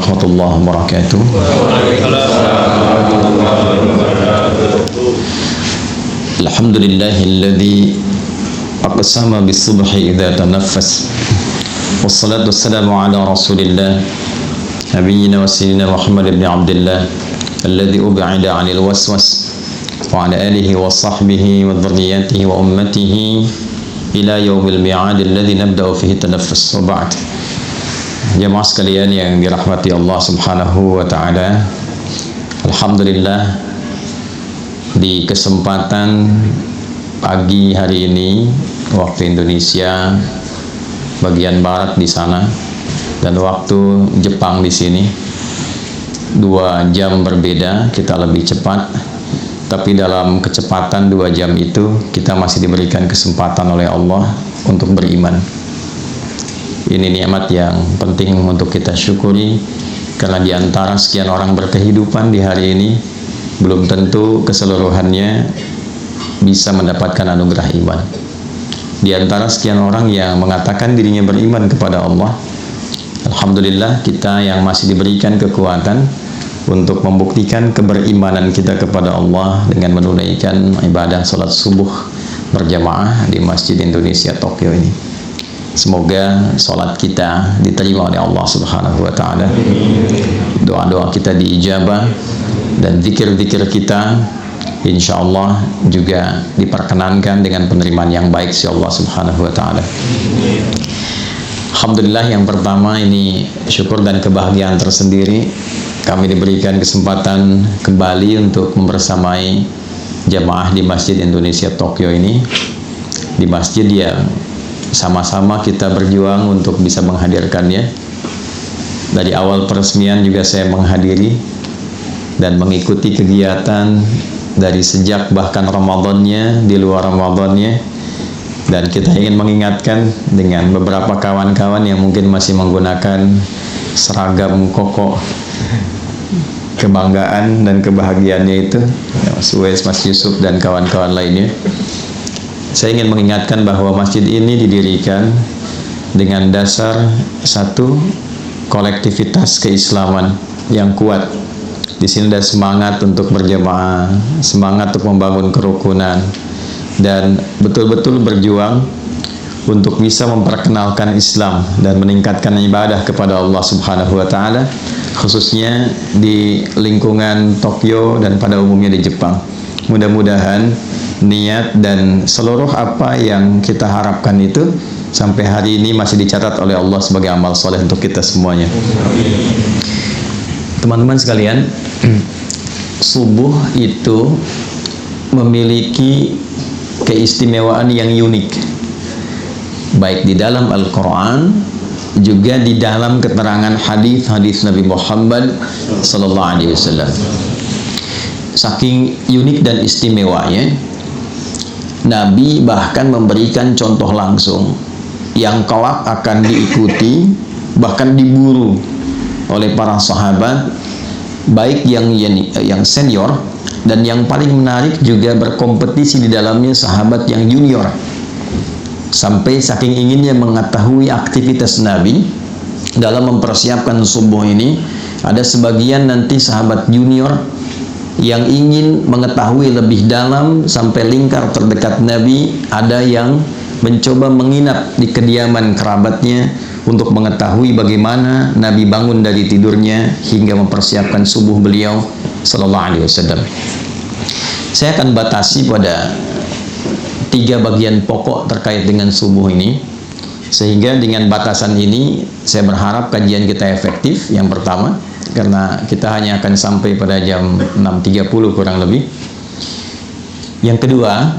warahmatullahi wabarakatuh. Alhamdulillahilladzi aqsama bis-subhi idza tanaffas. Wassalatu wassalamu ala Rasulillah nabiyyina wa sayyidina Muhammad ibn Abdullah alladzi ub'ida 'anil waswas wa 'ala alihi wa sahbihi wa dhurriyyatihi wa ummatihi ila yaumil mi'ad alladzi nabda'u fihi tanaffus. Wa ba'd. Jemaah sekalian yang dirahmati Allah Subhanahu wa taala. Alhamdulillah, di kesempatan pagi hari ini waktu Indonesia bagian barat di sana dan waktu Jepang di sini 2 jam berbeda, kita lebih cepat, tapi dalam kecepatan 2 jam itu kita masih diberikan kesempatan oleh Allah untuk beriman. Ini nikmat yang penting untuk kita syukuri, karena di antara sekian orang berkehidupan di hari ini belum tentu keseluruhannya bisa mendapatkan anugerah iman. Di antara sekian orang yang mengatakan dirinya beriman kepada Allah, alhamdulillah kita yang masih diberikan kekuatan untuk membuktikan keberimanan kita kepada Allah dengan menunaikan ibadah salat subuh berjamaah di Masjid Indonesia Tokyo ini. Semoga sholat kita diterima oleh Allah Subhanahu wa ta'ala, doa-doa kita diijabah, dan zikir-zikir kita insya Allah juga diperkenankan dengan penerimaan yang baik si Allah Subhanahu wa ta'ala. Alhamdulillah, yang pertama ini syukur dan kebahagiaan tersendiri, kami diberikan kesempatan kembali untuk membersamai jamaah di Masjid Indonesia Tokyo ini, di masjid yang sama-sama kita berjuang untuk bisa menghadirkannya. Dari awal peresmian juga saya menghadiri dan mengikuti kegiatan dari sejak bahkan Ramadannya, di luar Ramadannya, dan kita ingin mengingatkan dengan beberapa kawan-kawan yang mungkin masih menggunakan seragam koko kebanggaan dan kebahagiaannya itu, Mas Uwais, Mas Yusuf dan kawan-kawan lainnya. Saya ingin mengingatkan bahwa masjid ini didirikan dengan dasar satu kolektivitas keislaman yang kuat. Di sini ada semangat untuk berjamaah, semangat untuk membangun kerukunan, dan betul-betul berjuang untuk bisa memperkenalkan Islam dan meningkatkan ibadah kepada Allah Subhanahu wa taala, khususnya di lingkungan Tokyo dan pada umumnya di Jepang. Mudah-mudahan niat dan seluruh apa yang kita harapkan itu sampai hari ini masih dicatat oleh Allah sebagai amal soleh untuk kita semuanya. Teman-teman sekalian, subuh itu memiliki keistimewaan yang unik, baik di dalam Al-Quran juga di dalam keterangan hadis-hadis Nabi Muhammad sallallahu alaihi wasallam. Saking unik dan istimewanya, Nabi bahkan memberikan contoh langsung yang kelak akan diikuti, bahkan diburu oleh para sahabat, baik yang senior dan yang paling menarik juga berkompetisi di dalamnya sahabat yang junior. Sampai saking inginnya mengetahui aktivitas Nabi dalam mempersiapkan subuh ini, ada sebagian nanti sahabat junior yang ingin mengetahui lebih dalam sampai lingkar terdekat Nabi. Ada yang mencoba menginap di kediaman kerabatnya untuk mengetahui bagaimana Nabi bangun dari tidurnya hingga mempersiapkan subuh beliau sallallahu alaihi wasallam. Saya akan batasi pada 3 bagian pokok terkait dengan subuh ini, sehingga dengan batasan ini saya berharap kajian kita efektif. Yang pertama, karena kita hanya akan sampai pada jam 6.30 kurang lebih. Yang kedua,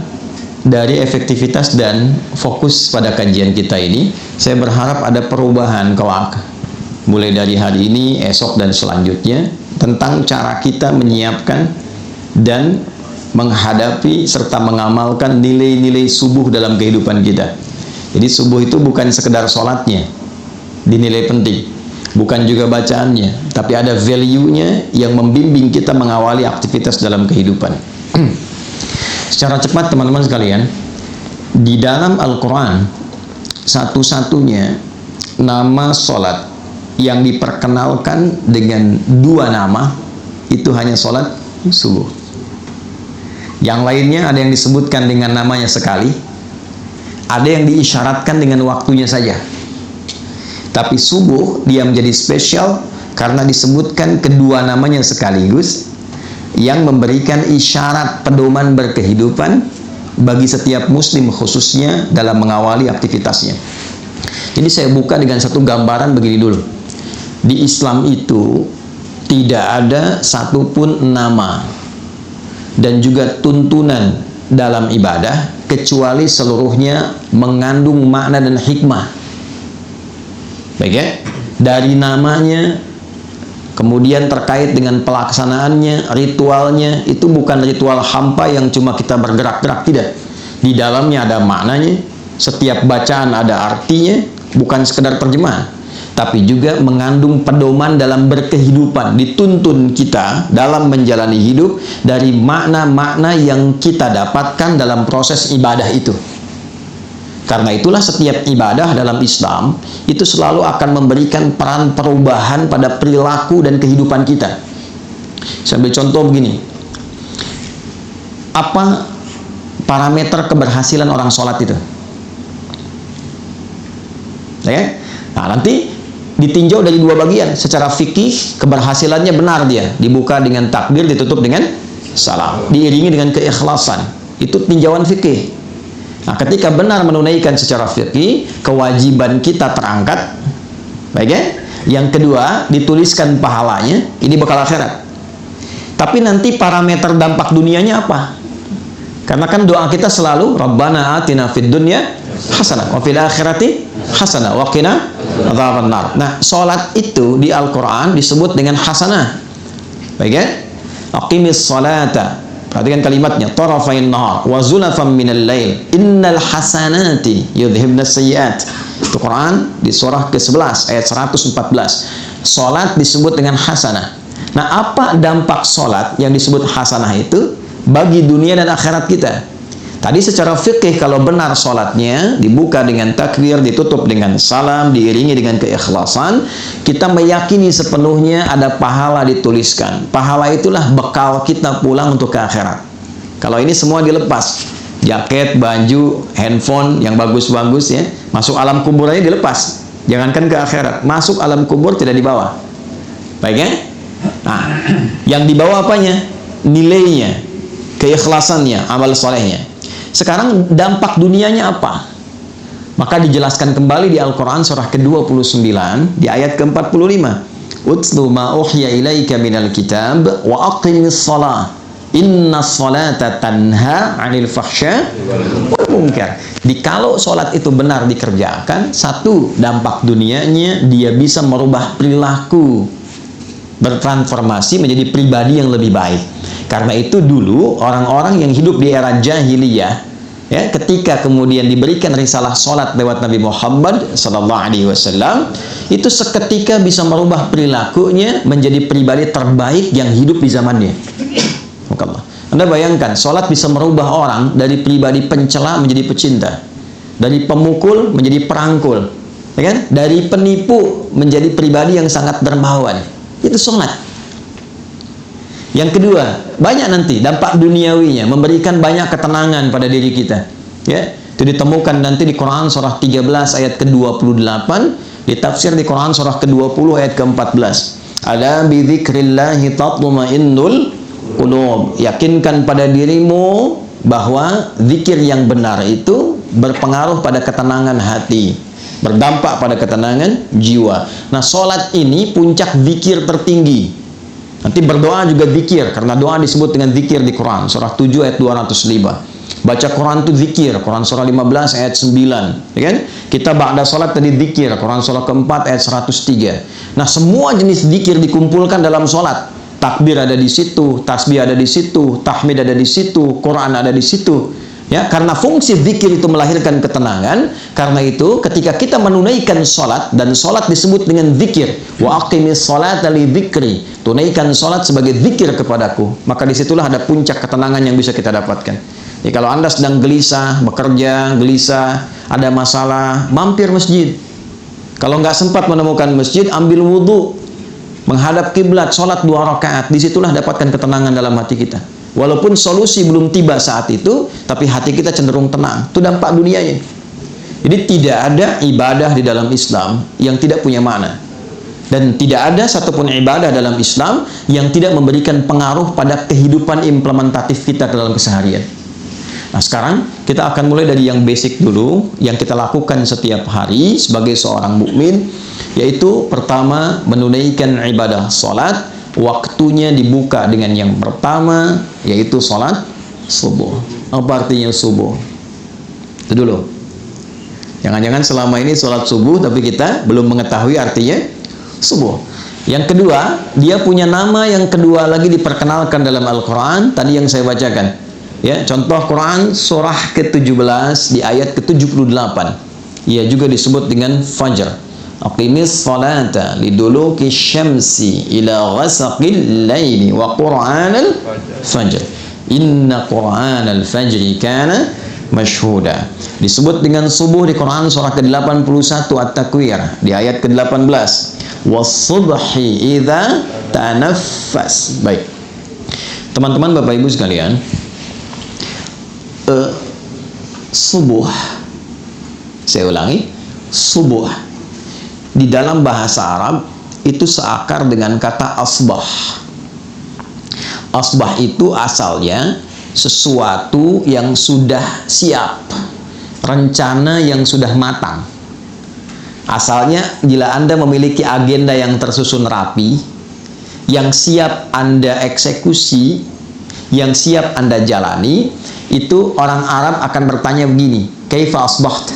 dari efektivitas dan fokus pada kajian kita ini, saya berharap ada perubahan kelak mulai dari hari ini, esok dan selanjutnya, tentang cara kita menyiapkan dan menghadapi serta mengamalkan nilai-nilai subuh dalam kehidupan kita. Jadi subuh itu bukan sekedar sholatnya dinilai penting, bukan juga bacaannya, tapi ada value-nya yang membimbing kita mengawali aktivitas dalam kehidupan. Secara cepat teman-teman sekalian, di dalam Al-Quran satu-satunya nama sholat yang diperkenalkan dengan dua nama itu hanya sholat subuh. Yang lainnya ada yang disebutkan dengan namanya sekali, ada yang diisyaratkan dengan waktunya saja. Tapi subuh dia menjadi spesial karena disebutkan kedua namanya sekaligus, yang memberikan isyarat pedoman berkehidupan bagi setiap muslim khususnya dalam mengawali aktivitasnya. Jadi saya buka dengan satu gambaran begini dulu. Di Islam itu tidak ada satupun nama dan juga tuntunan dalam ibadah kecuali seluruhnya mengandung makna dan hikmah. Baik ya? Dari namanya, kemudian terkait dengan pelaksanaannya, ritualnya, itu bukan ritual hampa yang cuma kita bergerak-gerak, tidak. Di dalamnya ada maknanya, setiap bacaan ada artinya, bukan sekedar terjemahan, tapi juga mengandung pedoman dalam berkehidupan. Dituntun kita dalam menjalani hidup dari makna-makna yang kita dapatkan dalam proses ibadah itu. Karena itulah setiap ibadah dalam Islam itu selalu akan memberikan peran perubahan pada perilaku dan kehidupan kita. Saya ambil contoh begini. Apa parameter keberhasilan orang sholat itu? Ya? Nah, nanti ditinjau dari dua bagian. Secara fikih keberhasilannya benar dia. Dibuka dengan takbir, ditutup dengan salam. Diiringi dengan keikhlasan. Itu tinjauan fikih. Nah, ketika benar menunaikan secara fikih, kewajiban kita terangkat. Baik ya? Yang kedua, dituliskan pahalanya, ini bekal akhirat. Tapi nanti parameter dampak dunianya apa? Karena kan doa kita selalu Rabbana atina fid dunya hasanah wa fil akhirati hasanah wa qina adzabannar. Nah, salat itu di Al-Qur'an disebut dengan hasanah. Baik ya? Aqimis salata. Perhatikan kalimatnya, tarafain nahar wa zulafan minal lail innal hasanati yudhibnas sayyiat. Itu Quran di surah ke-11 ayat 114. Salat disebut dengan hasanah. Nah, apa dampak salat yang disebut hasanah itu bagi dunia dan akhirat kita? Tadi secara fikih kalau benar salatnya dibuka dengan takbir, ditutup dengan salam, diiringi dengan keikhlasan, kita meyakini sepenuhnya ada pahala dituliskan. Pahala itulah bekal kita pulang untuk ke akhirat. Kalau ini semua dilepas, jaket, baju, handphone yang bagus-bagus ya, masuk alam kubur aja dilepas. Jangankan ke akhirat, masuk alam kubur tidak dibawa. Baik ya? Nah, yang dibawa apanya? Nilainya, keikhlasannya, amal solehnya. Sekarang dampak dunianya apa? Maka dijelaskan kembali di Al-Quran surah ke-29 di ayat ke-45. Utlu ma uhiya ilaika minal kitab wa aqimis salah inna salata tanha 'anil fahsya wal munkar. Kalau sholat itu benar dikerjakan, satu dampak dunianya dia bisa merubah perilaku, bertransformasi menjadi pribadi yang lebih baik. Karena itu dulu orang-orang yang hidup di era jahiliyah ya, ketika kemudian diberikan risalah sholat lewat Nabi Muhammad SAW, itu seketika bisa merubah perilakunya menjadi pribadi terbaik yang hidup di zamannya. Anda bayangkan, sholat bisa merubah orang dari pribadi pencela menjadi pecinta, dari pemukul menjadi perangkul, ya kan? Dari penipu menjadi pribadi yang sangat dermawan. Itu sholat. Yang kedua, banyak nanti dampak duniawinya, memberikan banyak ketenangan pada diri kita. Ya, itu ditemukan nanti di Quran surah 13 ayat ke-28, ditafsir di Quran surah ke-20 ayat ke-14. Ala bi dzikrillahi tatma'innul qulub. Yakinkan pada dirimu bahwa zikir yang benar itu berpengaruh pada ketenangan hati, berdampak pada ketenangan jiwa. Nah, sholat ini puncak zikir tertinggi. Nanti berdoa juga zikir, karena doa disebut dengan zikir di Quran surah 7 ayat 205. Baca Quran itu zikir, Quran surah 15 ayat 9, ya kan? Kita ba'da salat tadi zikir, Quran surah keempat ayat 103. Nah, semua jenis zikir dikumpulkan dalam salat. Takbir ada di situ, tasbih ada di situ, tahmid ada di situ, Quran ada di situ. Ya, karena fungsi zikir itu melahirkan ketenangan. Karena itu ketika kita menunaikan sholat, dan sholat disebut dengan zikir, wa aqimis sholata li dzikri, tunaikan sholat sebagai zikir kepadaku, maka disitulah ada puncak ketenangan yang bisa kita dapatkan. Jadi kalau Anda sedang gelisah, bekerja, gelisah, ada masalah, mampir masjid. Kalau nggak sempat menemukan masjid, ambil wudhu, menghadap kiblat, sholat 2 rakaat. Disitulah dapatkan ketenangan dalam hati kita. Walaupun solusi belum tiba saat itu, tapi hati kita cenderung tenang. Itu dampak dunianya. Jadi tidak ada ibadah di dalam Islam yang tidak punya makna. Dan tidak ada satupun ibadah dalam Islam yang tidak memberikan pengaruh pada kehidupan implementatif kita dalam keseharian. Nah, sekarang kita akan mulai dari yang basic dulu, yang kita lakukan setiap hari sebagai seorang mukmin, yaitu pertama menunaikan ibadah sholat. Waktunya dibuka dengan yang pertama, yaitu sholat subuh. Apa artinya subuh? Itu dulu. Jangan-jangan selama ini sholat subuh tapi kita belum mengetahui artinya subuh. Yang kedua, dia punya nama yang kedua lagi diperkenalkan dalam Al-Quran. Tadi yang saya bacakan, ya, contoh Quran surah ke-17 di ayat ke-78. Ia juga disebut dengan Fajr. Aqimis salata liduluki syamsi ila ghasaqil laili wa Qur'anal fajr. Inna Qur'anal fajri kana masyhuda. Disebut dengan subuh di Quran surah ke-81 At-Takwir di ayat ke-18. Was-subhi idza tanaffas. Baik. Teman-teman, Bapak Ibu sekalian, subuh, saya ulangi, subuh di dalam bahasa Arab itu seakar dengan kata asbah. Asbah itu asalnya sesuatu yang sudah siap, rencana yang sudah matang. Asalnya, bila Anda memiliki agenda yang tersusun rapi, yang siap Anda eksekusi, yang siap Anda jalani, itu orang Arab akan bertanya begini, kaifa asbaht?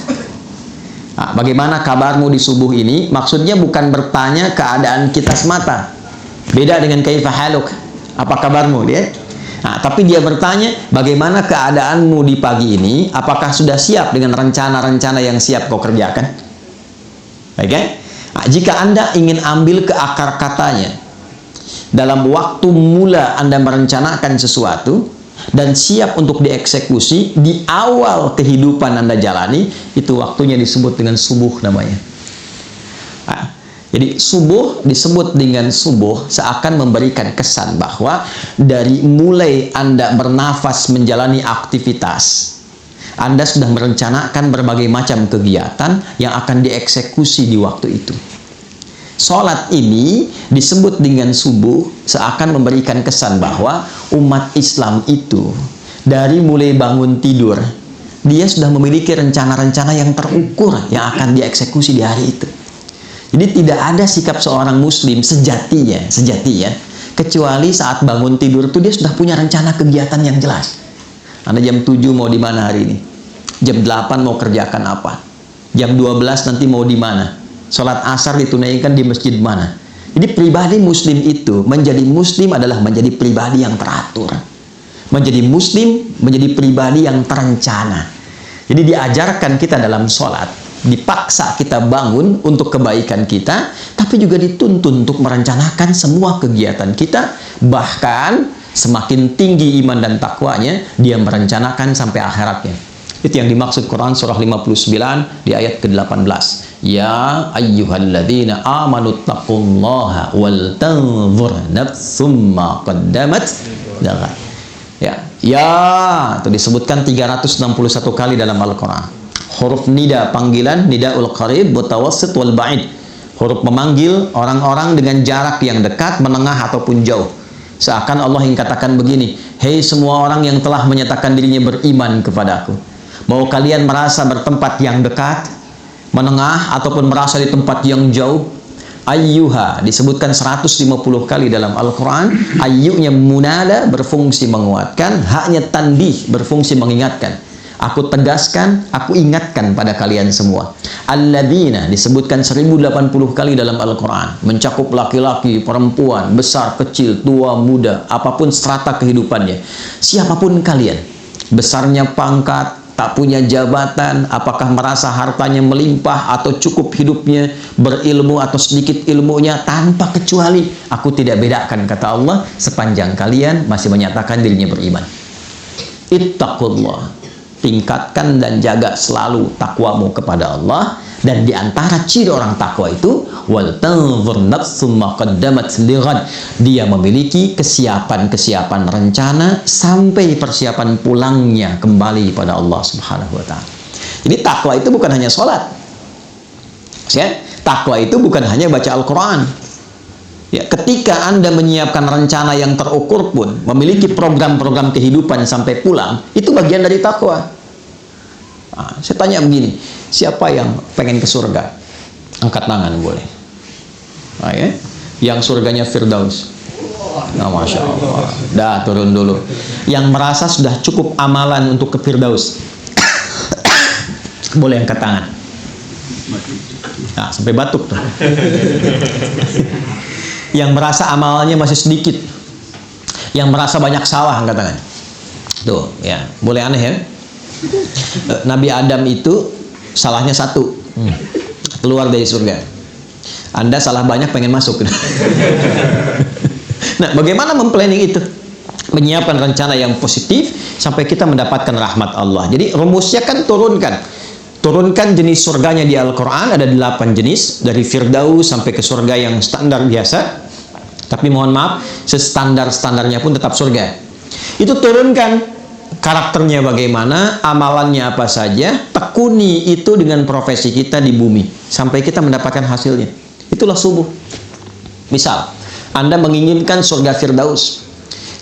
Nah, bagaimana kabarmu di subuh ini? Maksudnya bukan bertanya keadaan kita semata. Beda dengan kaifa haluk, apa kabarmu dia? Nah, tapi dia bertanya, bagaimana keadaanmu di pagi ini? Apakah sudah siap dengan rencana-rencana yang siap kau kerjakan? Baik, okay? Nah, jika Anda ingin ambil ke akar katanya, dalam waktu mula Anda merencanakan sesuatu dan siap untuk dieksekusi di awal kehidupan Anda jalani, itu waktunya disebut dengan subuh namanya. Nah, jadi subuh disebut dengan subuh seakan memberikan kesan bahwa dari mulai Anda bernafas menjalani aktivitas, Anda sudah merencanakan berbagai macam kegiatan yang akan dieksekusi di waktu itu. Sholat ini disebut dengan subuh seakan memberikan kesan bahwa umat Islam itu dari mulai bangun tidur, dia sudah memiliki rencana-rencana yang terukur yang akan dieksekusi di hari itu. Jadi tidak ada sikap seorang muslim sejatinya, kecuali saat bangun tidur itu dia sudah punya rencana kegiatan yang jelas. Anda jam 7 mau di mana hari ini? Jam 8 mau kerjakan apa? Jam 12 nanti mau di mana? Sholat asar ditunaikan di masjid mana? Jadi pribadi muslim itu, menjadi muslim adalah menjadi pribadi yang teratur. Menjadi muslim, menjadi pribadi yang terencana. Jadi diajarkan kita dalam sholat, dipaksa kita bangun untuk kebaikan kita, tapi juga dituntun untuk merencanakan semua kegiatan kita. Bahkan semakin tinggi iman dan takwanya, dia merencanakan sampai akhiratnya. Itu yang dimaksud Quran surah 59 di ayat ke-18. Ya ayyuhalladzina amanu taqullaha wal tanzur nafsum ma qaddamat lighad. Ya, itu disebutkan 361 kali dalam Al-Quran. Huruf nida panggilan, nidaul qarib, mutawassit wal ba'id. Huruf memanggil orang-orang dengan jarak yang dekat, menengah ataupun jauh. Seakan Allah yang katakan begini, hei semua orang yang telah menyatakan dirinya beriman kepadaku, mau kalian merasa bertempat yang dekat, menengah, ataupun merasa di tempat yang jauh? Ayyuha disebutkan 150 kali dalam Al-Quran. Ayyunya munada berfungsi menguatkan, haknya tanbih berfungsi mengingatkan. Aku tegaskan, aku ingatkan pada kalian semua. Alladzina disebutkan 1080 kali dalam Al-Quran, mencakup laki-laki, perempuan, besar, kecil, tua, muda, apapun strata kehidupannya. Siapapun kalian, besarnya pangkat, tak punya jabatan, apakah merasa hartanya melimpah atau cukup hidupnya, berilmu atau sedikit ilmunya, tanpa kecuali aku tidak bedakan, kata Allah, sepanjang kalian masih menyatakan dirinya beriman. Ittaqullah, tingkatkan dan jaga selalu takwamu kepada Allah, Dan di antara ciri orang takwa itu wal tanzur nafsum ma qaddamat lighad. Dia memiliki kesiapan rencana sampai persiapan pulangnya kembali pada Allah Subhanahu wa taala. Jadi takwa itu bukan hanya sholat. Ya, takwa itu bukan hanya baca Al-Qur'an. Ya, ketika Anda menyiapkan rencana yang terukur pun, memiliki program-program kehidupan sampai pulang, itu bagian dari takwa. Nah, saya tanya begini, siapa yang pengen ke surga? Angkat tangan boleh. Nah, ya? Yang surganya Firdaus. Nah, Masya Allah. Dah, turun dulu. Yang merasa sudah cukup amalan untuk ke Firdaus. Boleh angkat tangan. Nah, sampai batuk tuh. Yang merasa amalnya masih sedikit. Yang merasa banyak salah, angkat tangan. Tuh, ya. Boleh aneh ya? Nabi Adam itu salahnya satu, keluar dari surga. Anda salah banyak, pengen masuk. Nah, bagaimana memplanning itu? Menyiapkan rencana yang positif sampai kita mendapatkan rahmat Allah. Jadi rumusnya kan turunkan jenis surganya di Al-Quran. Ada 8 jenis, dari Firdaus sampai ke surga yang standar biasa. Tapi mohon maaf, standarnya pun tetap surga. Itu turunkan karakternya bagaimana, amalannya apa saja, tekuni itu dengan profesi kita di bumi sampai kita mendapatkan hasilnya. Itulah subuh. Misal, Anda menginginkan surga Firdaus.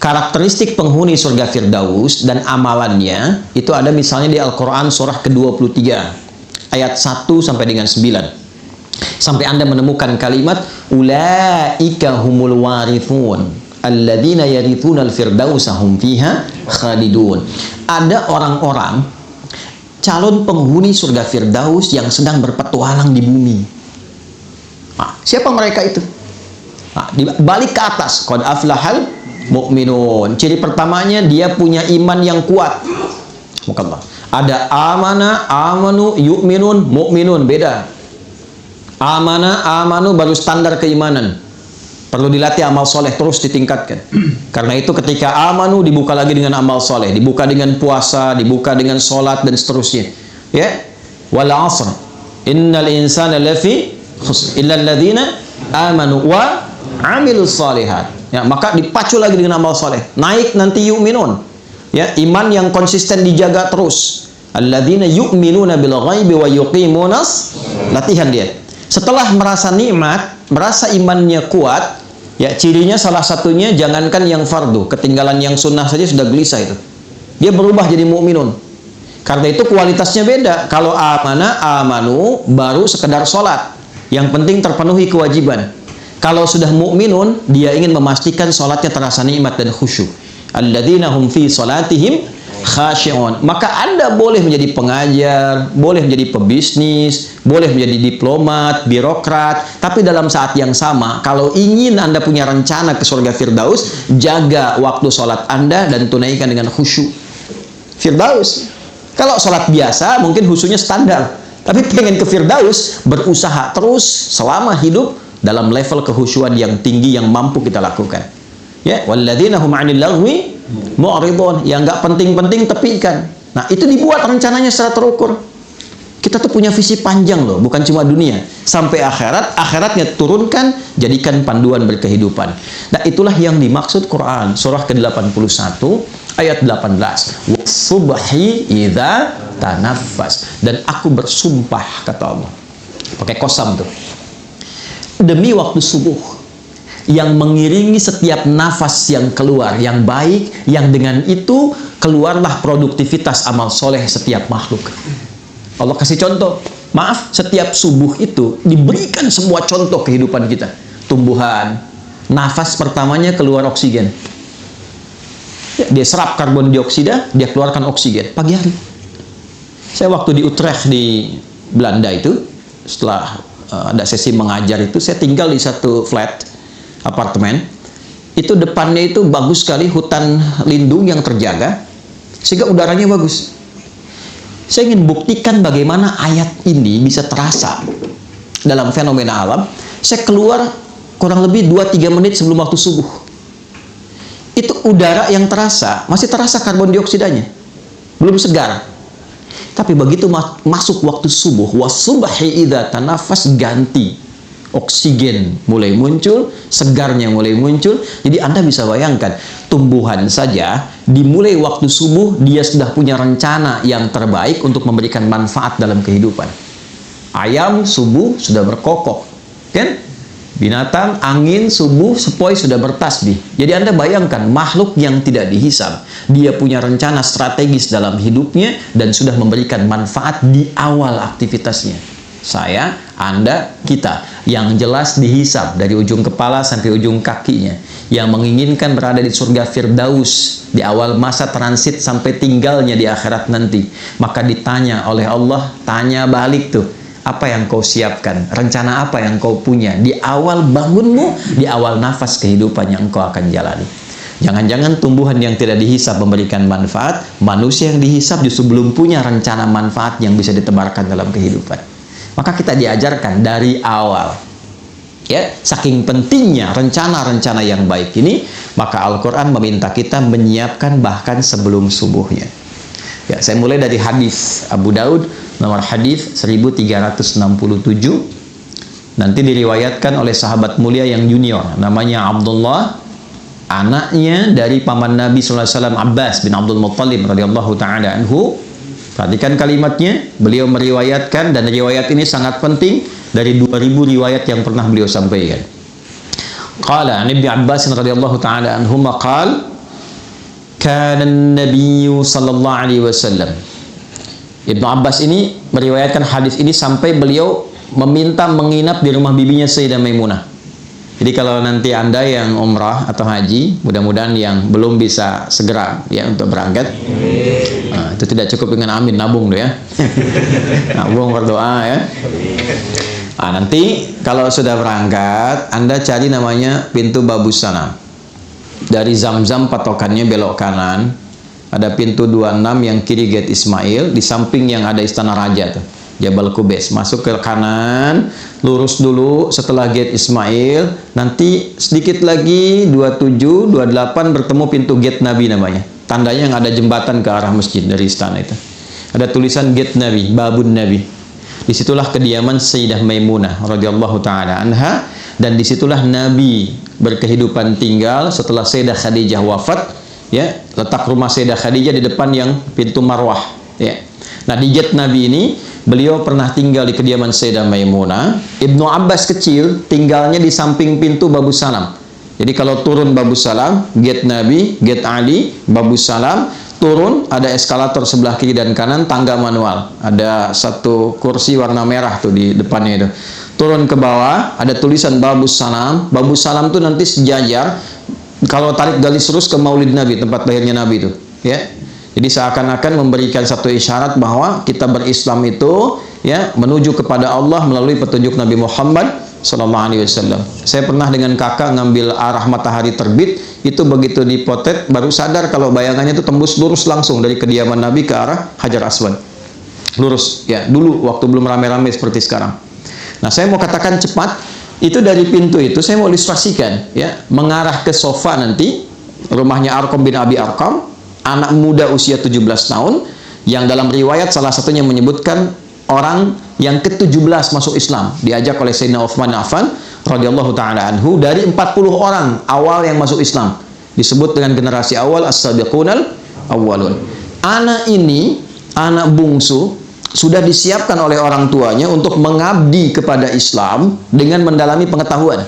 Karakteristik penghuni surga Firdaus dan amalannya itu ada misalnya di Al-Quran surah ke-23 ayat 1 sampai dengan 9. Sampai Anda menemukan kalimat ulaika humul warithun alladzina yarithuna al-firdausa hum fiha khalidun. Ada orang-orang calon penghuni surga Firdaus yang sedang berpetualang di bumi. Nah, siapa mereka itu? Nah, balik ke atas, qad aflahal mu'minun. Ciri pertamanya dia punya iman yang kuat. Mukallah. Ada amana, amanu, yu'minun, mu'minun, beda. Amana, amanu baru standar keimanan. Perlu dilatih amal soleh, terus ditingkatkan. Karena itu ketika amanu dibuka lagi dengan amal soleh, dibuka dengan puasa, dibuka dengan sholat dan seterusnya. Ya, wal asr, innal insana lafi khusr illa alladzina amanu wa amilus shalihat. Ya, maka dipacu lagi dengan amal soleh. Naik nanti yu'minun. Ya, iman yang konsisten dijaga terus. Alladzina yu'minuna bil ghaibi wa yuqimunas. Latihan dia. Setelah merasa nikmat, merasa imannya kuat, ya cirinya salah satunya jangankan yang fardu, ketinggalan yang sunnah saja sudah gelisah itu. Dia berubah jadi mukminun. Karena itu kualitasnya beda. Kalau amana, amanu baru sekedar sholat. Yang penting terpenuhi kewajiban. Kalau sudah mukminun, dia ingin memastikan sholatnya terasa nikmat dan khusyuk. Alladzina hum fi sholatihim khashi'un. Maka Anda boleh menjadi pengajar, boleh menjadi pebisnis, boleh menjadi diplomat, birokrat, tapi dalam saat yang sama, kalau ingin Anda punya rencana ke surga Firdaus, jaga waktu sholat Anda dan tunaikan dengan khusyuk. Firdaus. Kalau sholat biasa, mungkin khusyuknya standar. Tapi pengen ke Firdaus, berusaha terus selama hidup dalam level kehusyuan yang tinggi yang mampu kita lakukan. Ya, walladzina hum 'anil lagwi mu'ridun, yang enggak penting-penting tepikan. Nah, itu dibuat rencananya secara terukur. Kita tuh punya visi panjang loh, bukan cuma dunia, sampai akhirat. Akhiratnya turunkan, jadikan panduan berkehidupan. Nah, itulah yang dimaksud Quran surah ke-81 ayat 18. Wasubhi idza tanaffas, dan aku bersumpah, kata Allah. Pakai kosam tuh. Demi waktu subuh yang mengiringi setiap nafas yang keluar, yang baik, yang dengan itu keluarlah produktivitas amal soleh setiap makhluk. Allah kasih contoh. Maaf, setiap subuh itu diberikan semua contoh kehidupan kita. Tumbuhan, nafas pertamanya keluar oksigen. Dia serap karbon dioksida, dia keluarkan oksigen pagi hari. Saya waktu di Utrecht di Belanda itu, setelah ada sesi mengajar itu, saya tinggal di satu flat apartemen. Itu depannya itu bagus sekali, hutan lindung yang terjaga, sehingga udaranya bagus. Saya ingin buktikan bagaimana ayat ini bisa terasa dalam fenomena alam. Saya keluar kurang lebih 2-3 menit sebelum waktu subuh. Itu udara yang terasa, masih terasa karbon dioksidanya, belum segar. Tapi begitu masuk waktu subuh, wasubhi idza tanafas, ganti. Oksigen mulai muncul, segarnya mulai muncul. Jadi Anda bisa bayangkan, tumbuhan saja dimulai waktu subuh dia sudah punya rencana yang terbaik untuk memberikan manfaat dalam kehidupan. Ayam subuh sudah berkokok, kan? Binatang, angin, subuh, sepoi sudah bertasbih. Jadi Anda bayangkan, makhluk yang tidak dihisab, dia punya rencana strategis dalam hidupnya dan sudah memberikan manfaat di awal aktivitasnya. Saya, Anda, kita yang jelas dihisab dari ujung kepala sampai ujung kakinya, yang menginginkan berada di surga Firdaus di awal masa transit sampai tinggalnya di akhirat nanti. Maka ditanya oleh Allah, tanya balik tuh, apa yang kau siapkan, rencana apa yang kau punya di awal bangunmu, di awal nafas kehidupan yang engkau akan jalani. Jangan-jangan tumbuhan yang tidak dihisab memberikan manfaat, manusia yang dihisab justru belum punya rencana manfaat yang bisa ditebarkan dalam kehidupan. Maka kita diajarkan dari awal, ya, saking pentingnya rencana-rencana yang baik ini, maka Al-Quran meminta kita menyiapkan bahkan sebelum subuhnya. Ya, saya mulai dari hadis Abu Daud, nomor hadis 1367. Nanti diriwayatkan oleh sahabat mulia yang junior, namanya Abdullah, anaknya dari paman Nabi SAW, Abbas bin Abdul Muttalib radhiyallahu ta'ala anhu. Perhatikan kalimatnya, beliau meriwayatkan, dan riwayat ini sangat penting dari 2000 riwayat yang pernah beliau sampaikan. Qala Ibnu Abbas radhiyallahu ta'ala anhuma qala kana an-nabiy sallallahu alaihi wasallam. Ibnu Abbas ini meriwayatkan hadis ini sampai beliau meminta menginap di rumah bibinya Sayyidah Maimunah. Jadi kalau nanti Anda yang umrah atau haji, mudah-mudahan yang belum bisa segera ya untuk berangkat, nah, itu tidak cukup dengan amin, nabung tuh ya. Nabung, berdoa ya. Nah, nanti kalau sudah berangkat, Anda cari namanya pintu Babus Sanam. Dari Zamzam patokannya belok kanan, ada pintu 26 yang kiri gate Ismail, di samping yang ada istana raja tuh, Jabal Kubais. Masuk ke kanan, lurus dulu, setelah gate Ismail, nanti sedikit lagi 27, 28 bertemu pintu gate Nabi namanya. Tandanya yang ada jembatan ke arah masjid dari istana itu. Ada tulisan gate Nabi, Babun Nabi. Disitulah kediaman Sayyidah Maimunah radhiyallahu ta'ala anha, dan disitulah Nabi berkehidupan tinggal setelah Sayyidah Khadijah wafat. Ya, letak rumah Sayyidah Khadijah di depan yang pintu Marwah. Ya. Nah, di gate Nabi ini beliau pernah tinggal di kediaman Sayyidah Maimunah. Ibnu Abbas kecil tinggalnya di samping pintu Babus Salam. Jadi kalau turun Babus Salam, gate Nabi, gate Ali, Babus Salam, turun ada eskalator sebelah kiri dan kanan, tangga manual. Ada satu kursi warna merah tuh di depannya itu. Turun ke bawah, ada tulisan Babus Salam. Babus Salam tuh nanti sejajar. Kalau tarik garis lurus ke Maulid Nabi, tempat lahirnya Nabi itu, ya. Jadi seakan-akan memberikan satu isyarat bahwa kita berislam itu ya menuju kepada Allah melalui petunjuk Nabi Muhammad SAW. Saya pernah dengan kakak ngambil arah matahari terbit, itu begitu dipotret baru sadar kalau bayangannya itu tembus lurus langsung dari kediaman Nabi ke arah Hajar Aswad. Lurus ya, dulu waktu belum rame-rame seperti sekarang. Nah, saya mau katakan cepat, itu dari pintu itu saya mau ilustrasikan ya, mengarah ke sofa nanti rumahnya Arqam bin Abi Arqam, anak muda usia 17 tahun yang dalam riwayat salah satunya menyebutkan orang yang ke-17 masuk Islam, diajak oleh Sayyidina Utsman Affan radhiyallahu taala anhu dari 40 orang awal yang masuk Islam, disebut dengan generasi awal as-sabiqunal awwalun. Anak ini, anak bungsu, sudah disiapkan oleh orang tuanya untuk mengabdi kepada Islam dengan mendalami pengetahuan.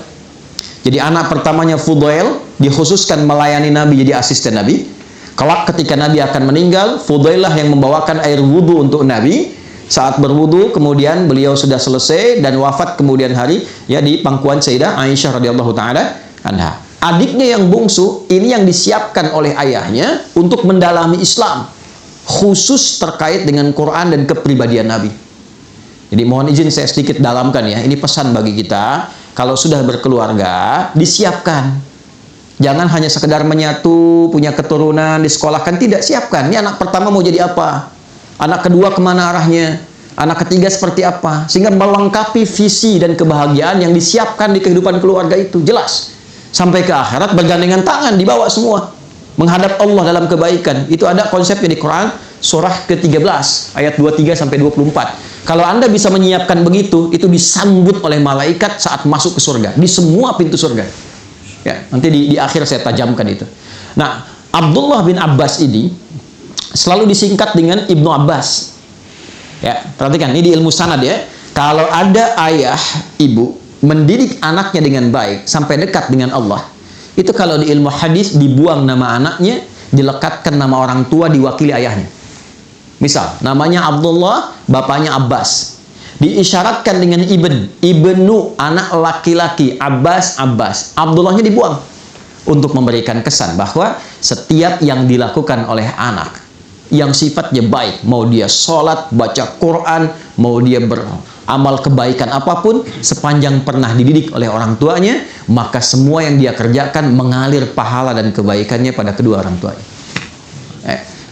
Jadi anak pertamanya Fudail dikhususkan melayani Nabi, jadi asisten Nabi. Kelak ketika Nabi akan meninggal, Fudail lah yang membawakan air wudhu untuk Nabi. Saat berwudhu, kemudian beliau sudah selesai dan wafat kemudian hari ya di pangkuan Sayyidah Aisyah radhiyallahu taala anha. Adiknya yang bungsu ini yang disiapkan oleh ayahnya untuk mendalami Islam, khusus terkait dengan Quran dan kepribadian Nabi. Jadi mohon izin saya sedikit dalamkan ya. Ini pesan bagi kita, kalau sudah berkeluarga, disiapkan. Jangan hanya sekedar menyatu, punya keturunan, disekolahkan, tidak, siapkan. Ini anak pertama mau jadi apa? Anak kedua kemana arahnya? Anak ketiga seperti apa? Sehingga melengkapi visi dan kebahagiaan yang disiapkan di kehidupan keluarga itu. Jelas. Sampai ke akhirat bergandengan tangan, dibawa semua menghadap Allah dalam kebaikan. Itu ada konsepnya di Quran surah ke-13 ayat 23 sampai 24. Kalau Anda bisa menyiapkan begitu, itu disambut oleh malaikat saat masuk ke surga, di semua pintu surga. Ya, nanti di akhir saya tajamkan itu. Nah, Abdullah bin Abbas ini selalu disingkat dengan Ibnu Abbas. Ya, perhatikan ini di ilmu sanad ya. Kalau ada ayah, ibu mendidik anaknya dengan baik sampai dekat dengan Allah, itu kalau di ilmu hadis dibuang nama anaknya, dilekatkan nama orang tua diwakili ayahnya. Misal, namanya Abdullah, bapaknya Abbas. Diisyaratkan dengan ibnu, anak laki-laki, Abbas. Abdullahnya dibuang untuk memberikan kesan bahwa setiap yang dilakukan oleh anak yang sifatnya baik, mau dia sholat, baca Quran, mau dia beramal kebaikan apapun, sepanjang pernah dididik oleh orang tuanya, maka semua yang dia kerjakan mengalir pahala dan kebaikannya pada kedua orang tuanya.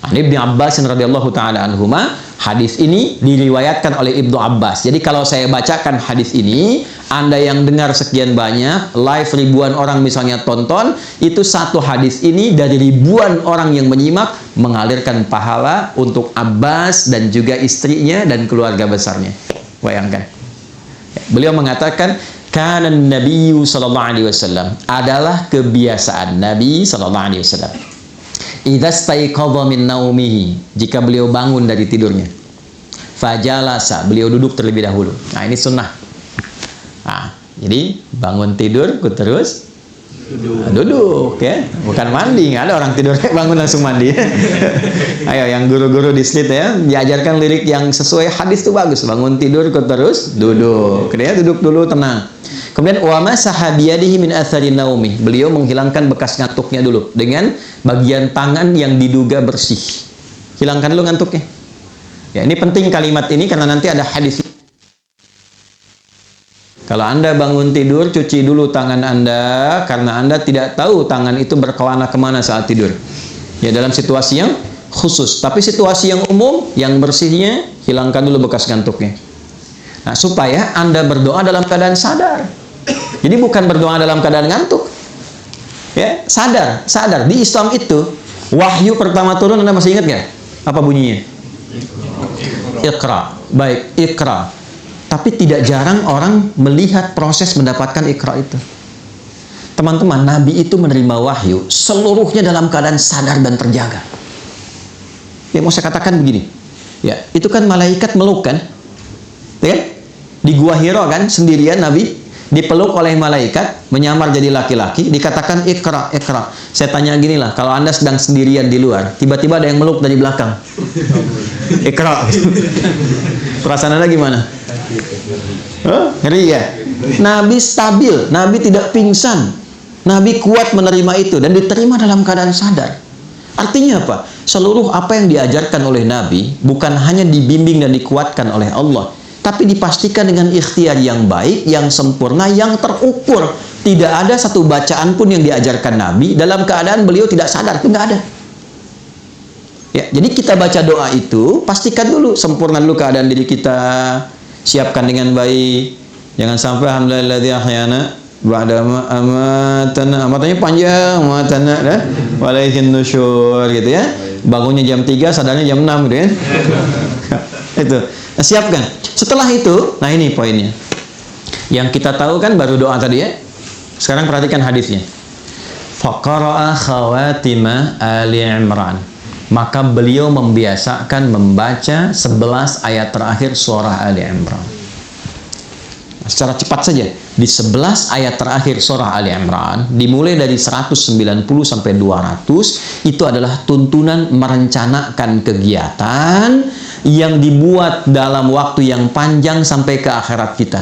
Ibnu Abbas radhiyallahu taala anhuma, hadis ini diriwayatkan oleh Ibnu Abbas. Jadi kalau saya bacakan hadis ini, Anda yang dengar sekian banyak, live ribuan orang misalnya tonton, itu satu hadis ini dari ribuan orang yang menyimak mengalirkan pahala untuk Abbas dan juga istrinya dan keluarga besarnya. Bayangkan. Beliau mengatakan, kana Nabiyyu sallallahu alaihi wasallam, adalah kebiasaan Nabi sallallahu alaihi wasallam. Idza staiqadha min naumihi, jika beliau bangun dari tidurnya, fajalasa, beliau duduk terlebih dahulu. Nah, ini sunnah. Nah, jadi bangun tidur terus duduk ya, bukan mandi. Nggak ada orang tidur bangun langsung mandi. Ayo yang guru-guru di SLIT ya, diajarkan lirik yang sesuai hadis itu bagus. Bangun tidur terus duduk. Kemudian duduk dulu tenang. Kemudian wa masaha biyadihi min athari naumi, beliau menghilangkan bekas ngantuknya dulu dengan bagian tangan yang diduga bersih. Hilangkan dulu ngantuknya. Ya, ini penting kalimat ini karena nanti ada hadis. Kalau Anda bangun tidur, cuci dulu tangan Anda, karena Anda tidak tahu tangan itu berkelana kemana saat tidur. Ya, dalam situasi yang khusus. Tapi situasi yang umum, yang bersihnya, hilangkan dulu bekas ngantuknya. Nah, supaya Anda berdoa dalam keadaan sadar. Jadi bukan berdoa dalam keadaan ngantuk. Ya, sadar. Di Islam itu, wahyu pertama turun, Anda masih ingat nggak? Apa bunyinya? Iqra. Baik, Iqra. Tapi tidak jarang orang melihat proses mendapatkan Iqra itu. Teman-teman, Nabi itu menerima wahyu seluruhnya dalam keadaan sadar dan terjaga. Ya, mau saya katakan begini. Ya, itu kan malaikat meluk kan? Ya? Di Gua Hira kan sendirian Nabi dipeluk oleh malaikat, menyamar jadi laki-laki, dikatakan Iqra. Saya tanya gini lah, kalau Anda sedang sendirian di luar, tiba-tiba ada yang meluk dari belakang, Iqra. Perasaan Anda gimana? Ngeri ya? Nabi stabil, Nabi tidak pingsan, Nabi kuat menerima itu dan diterima dalam keadaan sadar. Artinya apa? Seluruh apa yang diajarkan oleh Nabi bukan hanya dibimbing dan dikuatkan oleh Allah, tapi dipastikan dengan ikhtiar yang baik, yang sempurna, yang terukur. Tidak ada satu bacaan pun yang diajarkan Nabi dalam keadaan beliau tidak sadar, itu nggak ada. Ya, jadi kita baca doa itu, pastikan dulu, sempurna dulu keadaan diri kita, siapkan dengan baik. Jangan sampai alhamdulillahilladzi ahyana ba'da ma amatana. Amatanya panjang, amatana dah. Walaihin nusyur gitu ya. Bangunnya jam 3, sadarnya jam 6 gitu ya. Itu. Nah, siapkan. Setelah itu, nah ini poinnya. Yang kita tahu kan baru doa tadi ya. Sekarang perhatikan hadisnya. Faqara'a khawatima Ali Imran. Maka beliau membiasakan membaca 11 ayat terakhir surah Ali Imran. Nah, secara cepat saja, di 11 ayat terakhir surah Ali Imran, dimulai dari 190 sampai 200, itu adalah tuntunan merencanakan kegiatan yang dibuat dalam waktu yang panjang sampai ke akhirat kita.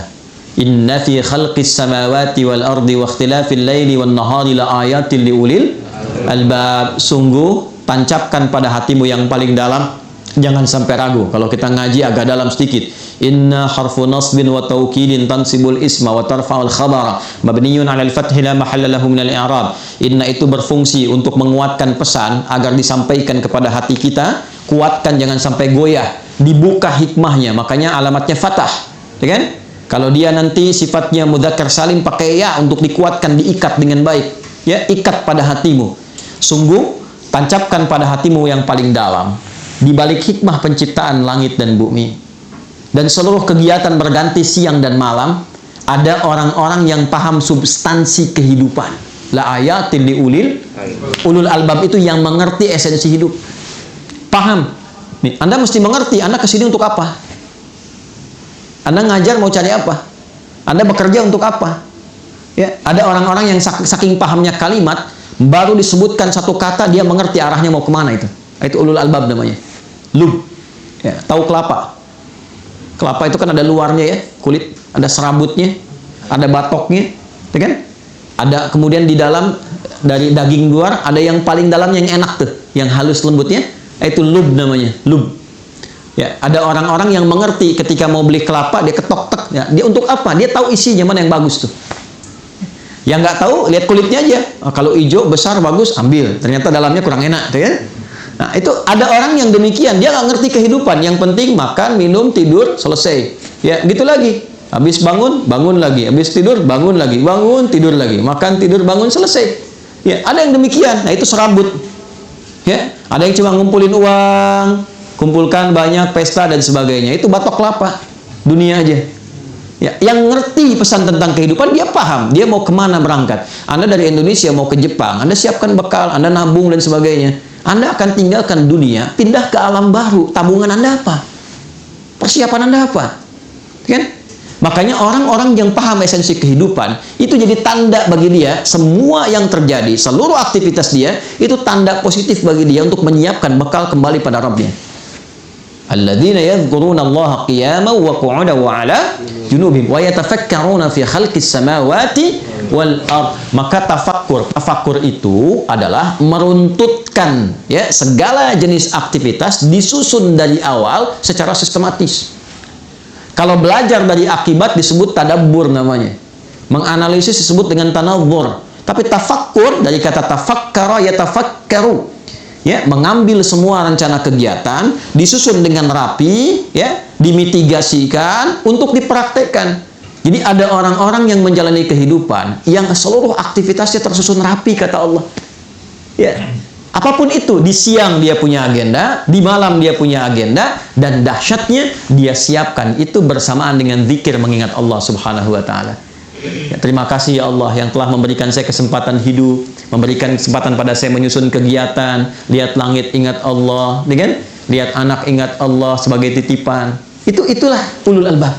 Inna fi khalqis samawati wal ardi wa ikhtilafil laili wan nahari la ayatin liulil albab. Sungguh tancapkan pada hatimu yang paling dalam, jangan sampai ragu. Kalau kita ngaji agak dalam sedikit. Inna harfu nasbin wa taukidin tansibul isma wa tarfa'ul khabara mabniyun 'alal fathi la mahalla lahu minal i'rab. Inna itu berfungsi untuk menguatkan pesan agar disampaikan kepada hati kita. Kuatkan, jangan sampai goyah. Dibuka hikmahnya, makanya alamatnya fathah, ya kan? Kalau dia nanti sifatnya mudzakkar salim, pakai ya untuk dikuatkan, diikat dengan baik. Ya, ikat pada hatimu. Sungguh tancapkan pada hatimu yang paling dalam. di balik hikmah penciptaan langit dan bumi dan seluruh kegiatan berganti siang dan malam, ada orang-orang yang paham substansi kehidupan. La ayatin li ulul albab, itu yang mengerti esensi hidup. Paham. Nih, Anda mesti mengerti, Anda kesini untuk apa? Anda ngajar mau cari apa? Anda bekerja untuk apa? Ya, ada orang-orang yang saking pahamnya kalimat, baru disebutkan satu kata dia mengerti arahnya mau kemana itu. Itu ulul albab namanya. Lub. Ya, tahu kelapa? Kelapa itu kan ada luarnya ya, kulit, ada serabutnya, ada batoknya, ya kan? Ada kemudian di dalam dari daging luar ada yang paling dalam yang enak tuh, yang halus lembutnya, itu lub namanya, lub. Ya, ada orang-orang yang mengerti ketika mau beli kelapa dia ketok tek, ya, dia untuk apa? Dia tahu isinya mana yang bagus tuh. Yang nggak tahu lihat kulitnya aja, oh, kalau hijau besar bagus ambil, ternyata dalamnya kurang enak, tuh ya. Nah, itu ada orang yang demikian, dia nggak ngerti kehidupan. Yang penting makan, minum, tidur, selesai. Ya, gitu lagi. Habis bangun, bangun lagi. Habis tidur, bangun lagi. Bangun, tidur lagi. Makan, tidur, bangun, selesai. Ya, ada yang demikian. Nah, itu serabut. Ya, ada yang cuma ngumpulin uang, kumpulkan banyak pesta dan sebagainya. Itu batok kelapa. Dunia aja. Ya, yang ngerti pesan tentang kehidupan, dia paham. Dia mau kemana berangkat. Anda dari Indonesia mau ke Jepang, Anda siapkan bekal, Anda nabung dan sebagainya. Anda akan tinggalkan dunia, pindah ke alam baru. Tabungan Anda apa? Persiapan Anda apa? Kan? Makanya orang-orang yang paham esensi kehidupan, itu jadi tanda bagi dia, semua yang terjadi, seluruh aktivitas dia, itu tanda positif bagi dia untuk menyiapkan bekal kembali pada Rabbnya. Alladzina yadhkuruna Allaha qiyaman wa qu'udan wa 'ala junubihim wa yatafakkaruna fi khalqis samawati wal ard. Maka tafakkur itu adalah meruntutkan ya segala jenis aktivitas, disusun dari awal secara sistematis. Kalau belajar dari akibat disebut tadabbur namanya. Menganalisis disebut dengan tanawwur. Tapi tafakkur dari kata tafakkara yatafakkaru. Ya, mengambil semua rencana kegiatan, disusun dengan rapi, ya, dimitigasikan untuk dipraktekkan. Jadi ada orang-orang yang menjalani kehidupan yang seluruh aktivitasnya tersusun rapi, kata Allah. Ya, apapun itu, di siang dia punya agenda, di malam dia punya agenda, dan dahsyatnya dia siapkan itu bersamaan dengan zikir mengingat Allah Subhanahu wa taala. Ya, terima kasih ya Allah yang telah memberikan saya kesempatan hidup, memberikan kesempatan pada saya menyusun kegiatan, lihat langit ingat Allah, kan? Lihat anak ingat Allah sebagai titipan. Itulah ulul albab.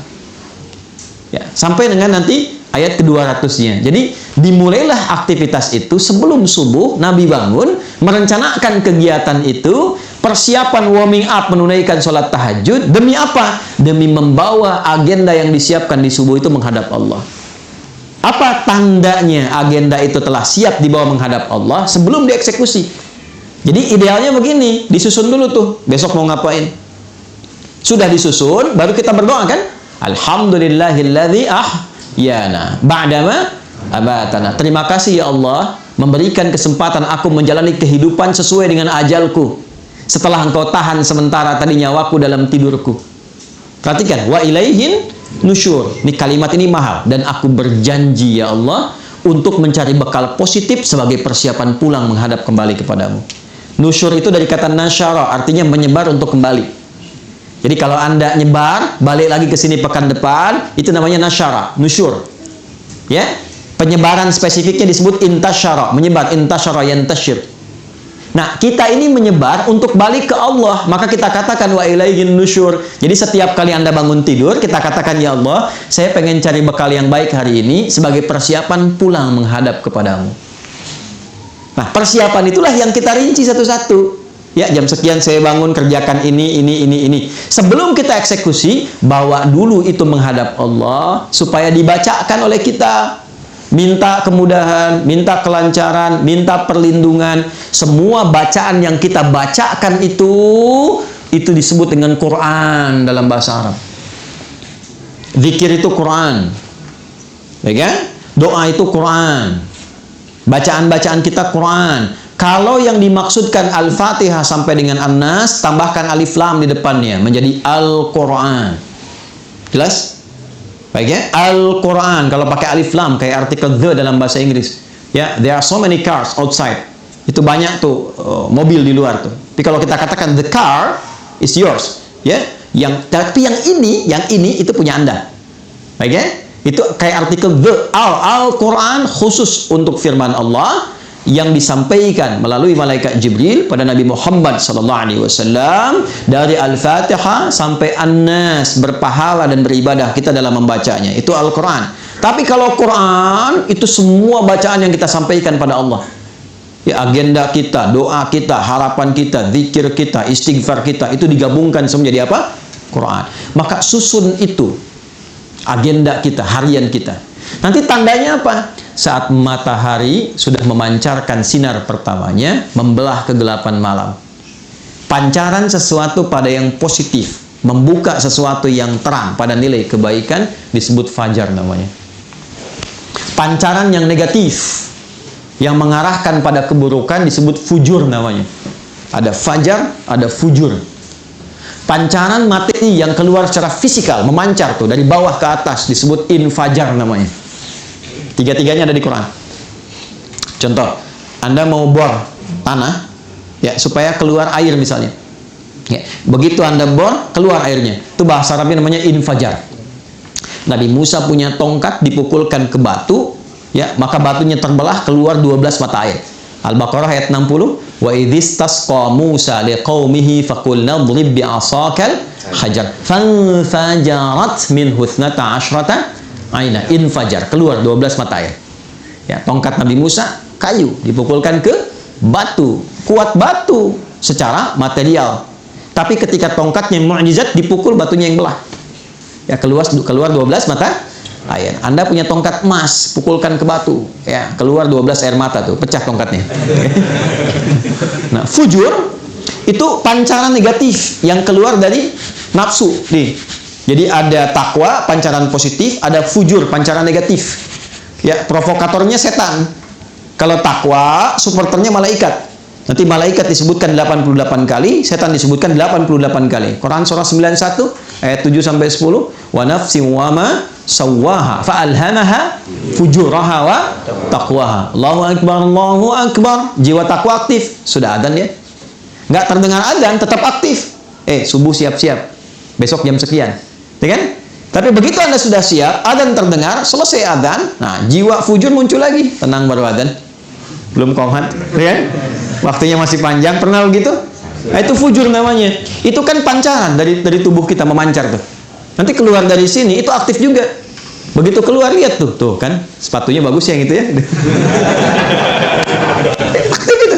Ya, sampai dengan nanti ayat ke-200-nya. Jadi dimulailah aktivitas itu sebelum subuh, Nabi bangun, merencanakan kegiatan itu, persiapan warming up, menunaikan sholat tahajud. Demi apa? Demi membawa agenda yang disiapkan di subuh itu menghadap Allah. Apa tandanya agenda itu telah siap dibawa menghadap Allah sebelum dieksekusi? Jadi idealnya begini, disusun dulu tuh, besok mau ngapain. Sudah disusun, baru kita berdoa kan? Alhamdulillahilladzi ahyana ba'dama abatana. Terima kasih ya Allah memberikan kesempatan aku menjalani kehidupan sesuai dengan ajalku. Setelah engkau tahan sementara tadi nyawaku dalam tidurku. Perhatikan, wa ilaihin nusyur. Ini kalimat ini mahal, dan aku berjanji ya Allah untuk mencari bekal positif sebagai persiapan pulang menghadap kembali kepadamu. Nusyur itu dari kata nasyara, artinya menyebar untuk kembali. Jadi kalau Anda nyebar, balik lagi ke sini pekan depan, itu namanya nasyara, nusyur. Ya, penyebaran spesifiknya disebut intasyara, menyebar, intasyara yantasyir. Nah, kita ini menyebar untuk balik ke Allah. Maka kita katakan wa ilaihin nusyur. Jadi setiap kali Anda bangun tidur, kita katakan ya Allah, saya pengen cari bekal yang baik hari ini sebagai persiapan pulang menghadap kepadamu. Nah, persiapan itulah yang kita rinci satu-satu. Ya, jam sekian saya bangun, kerjakan ini. Sebelum kita eksekusi, bawa dulu itu menghadap Allah supaya dibacakan oleh kita. Minta kemudahan, minta kelancaran, minta perlindungan. Semua bacaan yang kita bacakan itu disebut dengan Quran dalam bahasa Arab. Zikir itu Quran, ya kan? Doa itu Quran. Bacaan-bacaan kita Quran. Kalau yang dimaksudkan Al-Fatihah sampai dengan An-Nas, tambahkan alif lam di depannya menjadi Al-Quran. Jelas? Baik ya, Al-Quran kalau pakai alif lam kayak artikel the dalam bahasa Inggris. Ya, there are so many cars outside. Itu banyak tuh mobil di luar tuh. Tapi kalau kita katakan the car, is yours. Ya, tapi yang ini itu punya Anda. Oke? Itu kayak artikel Al-Quran khusus untuk firman Allah yang disampaikan melalui malaikat Jibril pada Nabi Muhammad SAW dari Al-Fatihah sampai An-Nas, berpahala dan beribadah kita dalam membacanya. Itu Al-Quran. Tapi kalau Quran itu semua bacaan yang kita sampaikan pada Allah. Ya, agenda kita, doa kita, harapan kita, zikir kita, istighfar kita, itu digabungkan semua jadi apa? Quran. Maka susun itu agenda kita, harian kita. Nanti tandanya apa? Saat matahari sudah memancarkan sinar pertamanya, membelah kegelapan malam. Pancaran sesuatu pada yang positif, membuka sesuatu yang terang pada nilai kebaikan, disebut fajar namanya. Pancaran yang negatif, yang mengarahkan pada keburukan, disebut fujur namanya. Ada fajar, ada fujur. Pancaran materi yang keluar secara fisikal, memancar tuh dari bawah ke atas, disebut infajar namanya. Tiga-tiganya ada di Quran. Contoh, Anda mau bor tanah, ya, supaya keluar air misalnya. Ya, begitu Anda bor, keluar airnya. Itu bahasa Arabnya namanya infajar. Nabi Musa punya tongkat, dipukulkan ke batu, ya, maka batunya terbelah, keluar 12 mata air. Al-Baqarah ayat 60, wa idzistasqa Musa liqaumihi faqulna idrib bi'asakal hajar fanfajarat minhu 12 aina, infajar, keluar 12 mata air. Ya, tongkat Nabi Musa kayu, dipukulkan ke batu, kuat batu secara material. Tapi ketika tongkatnya mukjizat, dipukul batunya yang belah. Ya, keluar 12 mata air. Anda punya tongkat emas, pukulkan ke batu, ya, keluar 12 air mata tuh, pecah tongkatnya. Nah, fujur itu pancaran negatif yang keluar dari nafsu. Nih. Jadi ada takwa, pancaran positif, ada fujur, pancaran negatif. Ya, provokatornya setan. Kalau takwa, supporternya malaikat. Nanti malaikat disebutkan 88 kali, setan disebutkan 88 kali. Quran surah 91 ayat 7 sampai 10, wa nafsin wa ma sawwaha fa'alhamaha fujuraha wa taqwaha. Allahu akbar, Allahu akbar. Jiwa takwa aktif. Sudah adzan ya? Enggak terdengar adzan, tetap aktif. Subuh siap-siap. Besok jam sekian. Ya kan? Tapi begitu Anda sudah siap, adzan terdengar, selesai adzan, nah, jiwa fujur muncul lagi. Tenang baru adzan. Belum qomat, ya kan? Waktunya masih panjang, pernah begitu? Nah, itu fujur namanya. Itu kan pancaran dari tubuh kita memancar tuh. Nanti keluar dari sini itu aktif juga. Begitu keluar, lihat tuh kan, sepatunya bagus ya gitu ya. Aktif itu.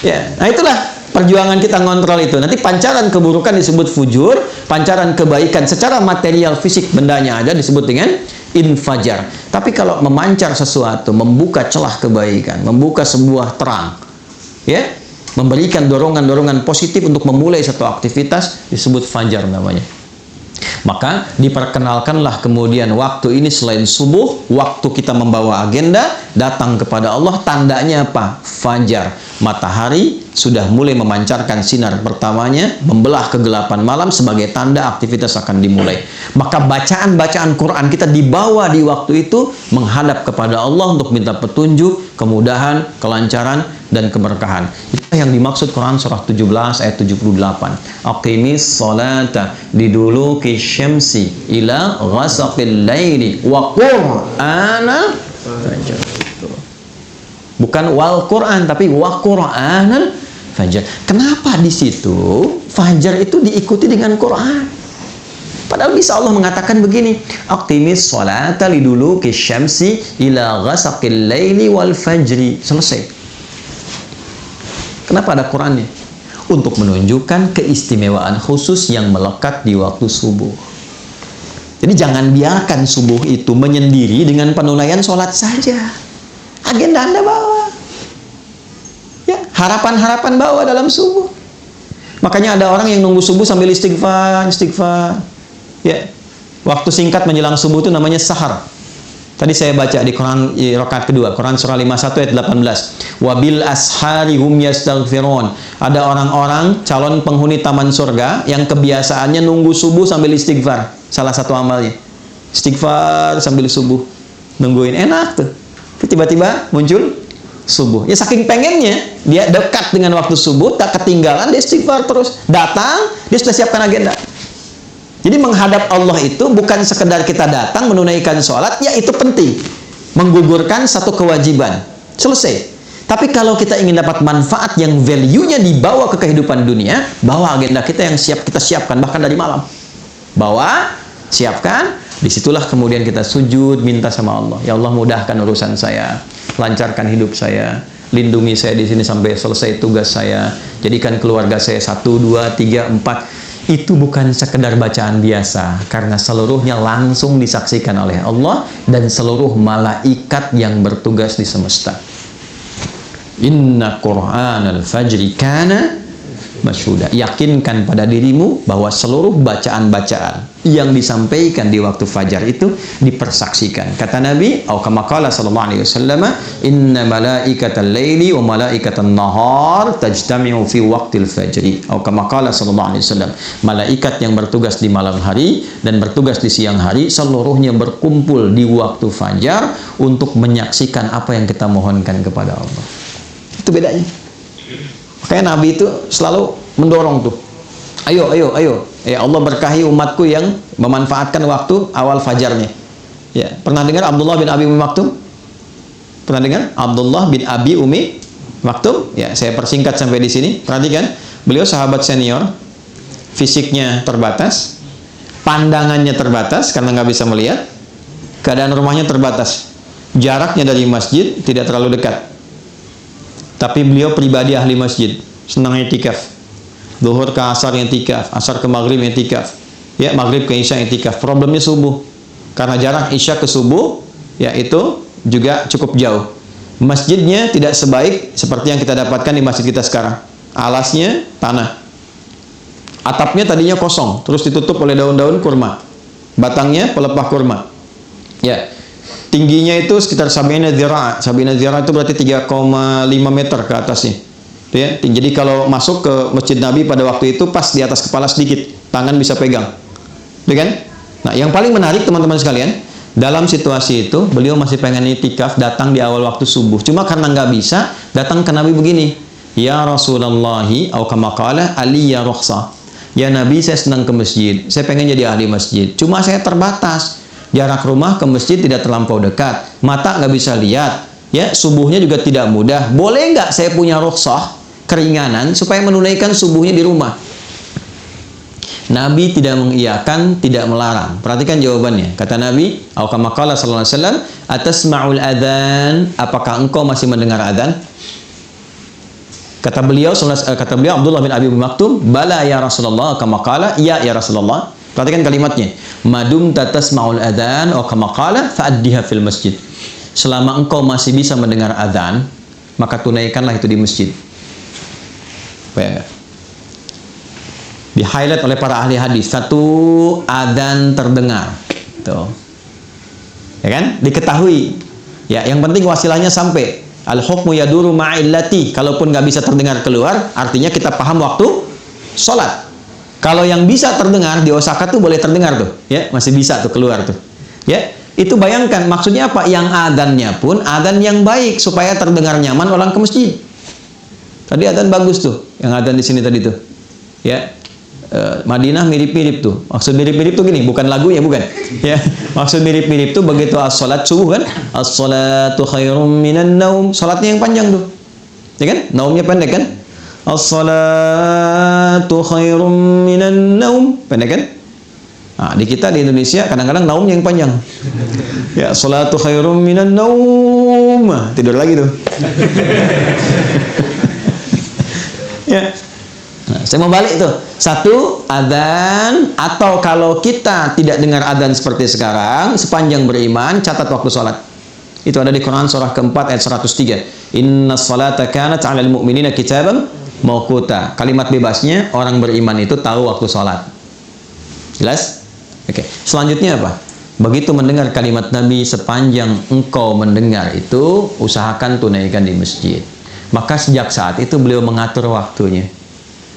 Ya, nah itulah perjuangan kita ngontrol itu. Nanti pancaran keburukan disebut fujur, pancaran kebaikan secara material fisik bendanya ada disebut dengan infajar. Tapi kalau memancar sesuatu, membuka celah kebaikan, membuka sebuah terang, ya, memberikan dorongan-dorongan positif untuk memulai satu aktivitas, disebut fajar namanya. Maka diperkenalkanlah kemudian waktu ini selain subuh, waktu kita membawa agenda datang kepada Allah. Tandanya apa? Fajar, matahari sudah mulai memancarkan sinar pertamanya, membelah kegelapan malam, sebagai tanda aktivitas akan dimulai. Maka bacaan-bacaan Quran kita dibawa di waktu itu menghadap kepada Allah untuk minta petunjuk, kemudahan, kelancaran, dan keberkahan. Itu yang dimaksud Quran surah 17 ayat 78. Aqimis sholata liduluki syamsi ila ghasaqil laili wa qur'ana fajr. Bukan wal Quran, tapi wa qur'anal fajar. Kenapa di situ fajar itu diikuti dengan Quran? Padahal bisa Allah mengatakan begini, aqimis sholata liduluki syamsi ila ghasaqil laili wal fajri. Selesai. Kenapa ada Qurannya? Untuk menunjukkan keistimewaan khusus yang melekat di waktu subuh. Jadi jangan biarkan subuh itu menyendiri dengan penunaian sholat saja. Agenda Anda bawa. Ya, harapan-harapan bawa dalam subuh. Makanya ada orang yang nunggu subuh sambil istighfar. Ya, waktu singkat menjelang subuh itu namanya sahar. Tadi saya baca di Quran rakaat kedua, Quran surah 51 ayat 18. Wabil ashari hum yastaghfirun. Ada orang-orang calon penghuni taman surga yang kebiasaannya nunggu subuh sambil istighfar. Salah satu amalnya. Istighfar sambil subuh. Nungguin, enak tuh. Tiba-tiba muncul subuh. Ya saking pengennya dia dekat dengan waktu subuh, tak ketinggalan, dia istighfar terus. Datang, dia sudah siapkan agenda. Jadi menghadap Allah itu bukan sekedar kita datang menunaikan sholat, ya itu penting. Menggugurkan satu kewajiban. Selesai. Tapi kalau kita ingin dapat manfaat yang value-nya dibawa ke kehidupan dunia, bawa agenda kita yang kita siapkan bahkan dari malam. Bawa, siapkan, disitulah kemudian kita sujud minta sama Allah. Ya Allah, mudahkan urusan saya, lancarkan hidup saya, lindungi saya di sini sampai selesai tugas saya, jadikan keluarga saya 1, 2, 3, 4. Itu bukan sekedar bacaan biasa, karena seluruhnya langsung disaksikan oleh Allah dan seluruh malaikat yang bertugas di semesta. Inna Qur'anal fajri kana masyhuda. Yakinkan pada dirimu bahwa seluruh bacaan-bacaan yang disampaikan di waktu fajar itu dipersaksikan. Kata Nabi, atau kama qala sallallahu alaihi wasallam, inna malaikatal laili wa malaikatan nahar tajtami'u fi waqtil fajri. Atau kama qala sallallahu alaihi wasallam, malaikat yang bertugas di malam hari dan bertugas di siang hari seluruhnya berkumpul di waktu fajar untuk menyaksikan apa yang kita mohonkan kepada Allah. Itu bedanya. Makanya Nabi itu selalu mendorong tuh. Ayo. Ya Allah berkahi umatku yang memanfaatkan waktu awal fajarnya. Ya, pernah dengar Abdullah bin Abi Umi Maktum? Pernah dengar Abdullah bin Abi Umi Maktum? Ya, saya persingkat sampai di sini. Perhatikan, beliau sahabat senior, fisiknya terbatas, pandangannya terbatas karena nggak bisa melihat, keadaan rumahnya terbatas, jaraknya dari masjid tidak terlalu dekat. Tapi beliau pribadi ahli masjid, senang i'tikaf. Zuhur ke asar i'tikaf, asar ke maghrib i'tikaf. Ya, maghrib ke isya i'tikaf. Problemnya subuh. Karena jarak isya ke subuh, ya itu juga cukup jauh. Masjidnya tidak sebaik seperti yang kita dapatkan di masjid kita sekarang. Alasnya tanah. Atapnya tadinya kosong, terus ditutup oleh daun-daun kurma. Batangnya pelepah kurma. Ya. Tingginya itu sekitar sabina dzira'. Sabina dzira' itu berarti 3,5 meter ke atasnya. Ya, jadi kalau masuk ke Masjid Nabi pada waktu itu pas di atas kepala sedikit, tangan bisa pegang. Ya kan? Nah, yang paling menarik teman-teman sekalian, dalam situasi itu beliau masih pengen i'tikaf, datang di awal waktu subuh. Cuma karena nggak bisa, datang ke Nabi begini, ya Rasulullahi, atau kama qala aliyya rukhsah. Ya Nabi, saya senang ke masjid, saya pengen jadi ahli masjid. Cuma saya terbatas. Jarak rumah ke masjid tidak terlampau dekat, mata nggak bisa lihat, ya subuhnya juga tidak mudah. Boleh nggak saya punya rukhsah, keringanan supaya menunaikan subuhnya di rumah? Nabi tidak mengiyakan, tidak melarang. Perhatikan jawabannya. Kata Nabi, atau kama qala sallallahu alaihi wasallam, atasma'ul adzan, apakah engkau masih mendengar adzan? Kata beliau Abdullah bin Abi Maktum, bala ya Rasulullah, kama qala, ya Rasulullah. Perhatikan kalimatnya. Madum tatasma'ul adzan atau kama qala fa'addiha fil masjid. Selama engkau masih bisa mendengar adzan, maka tunaikanlah itu di masjid. Di highlight oleh para ahli hadis, satu adzan terdengar. Tuh. Ya kan? Diketahui. Ya, yang penting wasilahnya sampai. Al-hukmu yaduru ma'illati. Kalaupun nggak bisa terdengar keluar, artinya kita paham waktu sholat. Kalau yang bisa terdengar di Osaka tuh boleh terdengar tuh, ya masih bisa tuh keluar tuh, ya itu bayangkan maksudnya apa? Yang adzannya pun adzan yang baik supaya terdengar nyaman orang ke masjid. Tadi adzan bagus tuh, yang adzan di sini tadi tuh, ya Madinah mirip-mirip tuh. Maksud mirip-mirip tuh gini, bukan lagu ya bukan, ya maksud mirip-mirip tuh begitu as-salat subuh kan, as-salatu khairum minan naum, salatnya yang panjang tuh, ya kan, naumnya pendek kan. As-salatu khairum minan naum. Pendek kan? Nah, di kita di Indonesia kadang-kadang naumnya yang panjang. Ya, salatu khairum minan naum. Tidur lagi tuh. Ya. Nah, saya mau balik tuh. Satu, adzan, atau kalau kita tidak dengar adzan seperti sekarang, sepanjang beriman, catat waktu sholat. Itu ada di Quran surah keempat ayat 103. Inna salata kanat 'alal mu'minina kitaban mauquta. Kalimat bebasnya, orang beriman itu tahu waktu sholat. Jelas? Oke. Selanjutnya apa? Begitu mendengar kalimat Nabi, sepanjang engkau mendengar itu, usahakan tunaikan di masjid. Maka sejak saat itu beliau mengatur waktunya.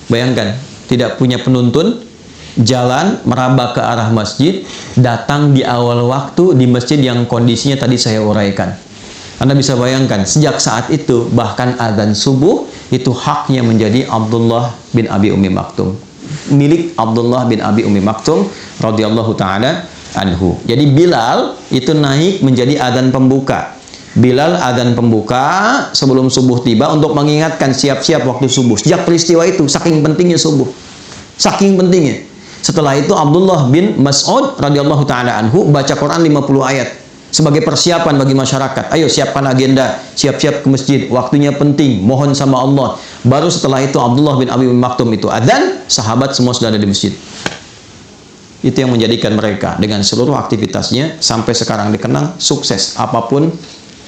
Bayangkan, tidak punya penuntun, jalan meraba ke arah masjid, datang di awal waktu di masjid yang kondisinya tadi saya uraikan. Anda bisa bayangkan, sejak saat itu bahkan azan subuh itu haknya menjadi Abdullah bin Abi Ummi Maktum, milik Abdullah bin Abi Ummi Maktum radhiyallahu taala anhu. Jadi Bilal itu naik menjadi azan pembuka. Bilal azan pembuka sebelum subuh tiba untuk mengingatkan siap-siap waktu subuh. Sejak peristiwa itu, saking pentingnya subuh. Saking pentingnya. Setelah itu Abdullah bin Mas'ud radhiyallahu taala anhu baca Quran 50 ayat sebagai persiapan bagi masyarakat. Ayo siapkan agenda, siap-siap ke masjid, waktunya penting, mohon sama Allah. Baru setelah itu Abdullah bin Abi Maktum itu adzan, sahabat semua sudah ada di masjid. Itu yang menjadikan mereka dengan seluruh aktivitasnya sampai sekarang dikenang sukses apapun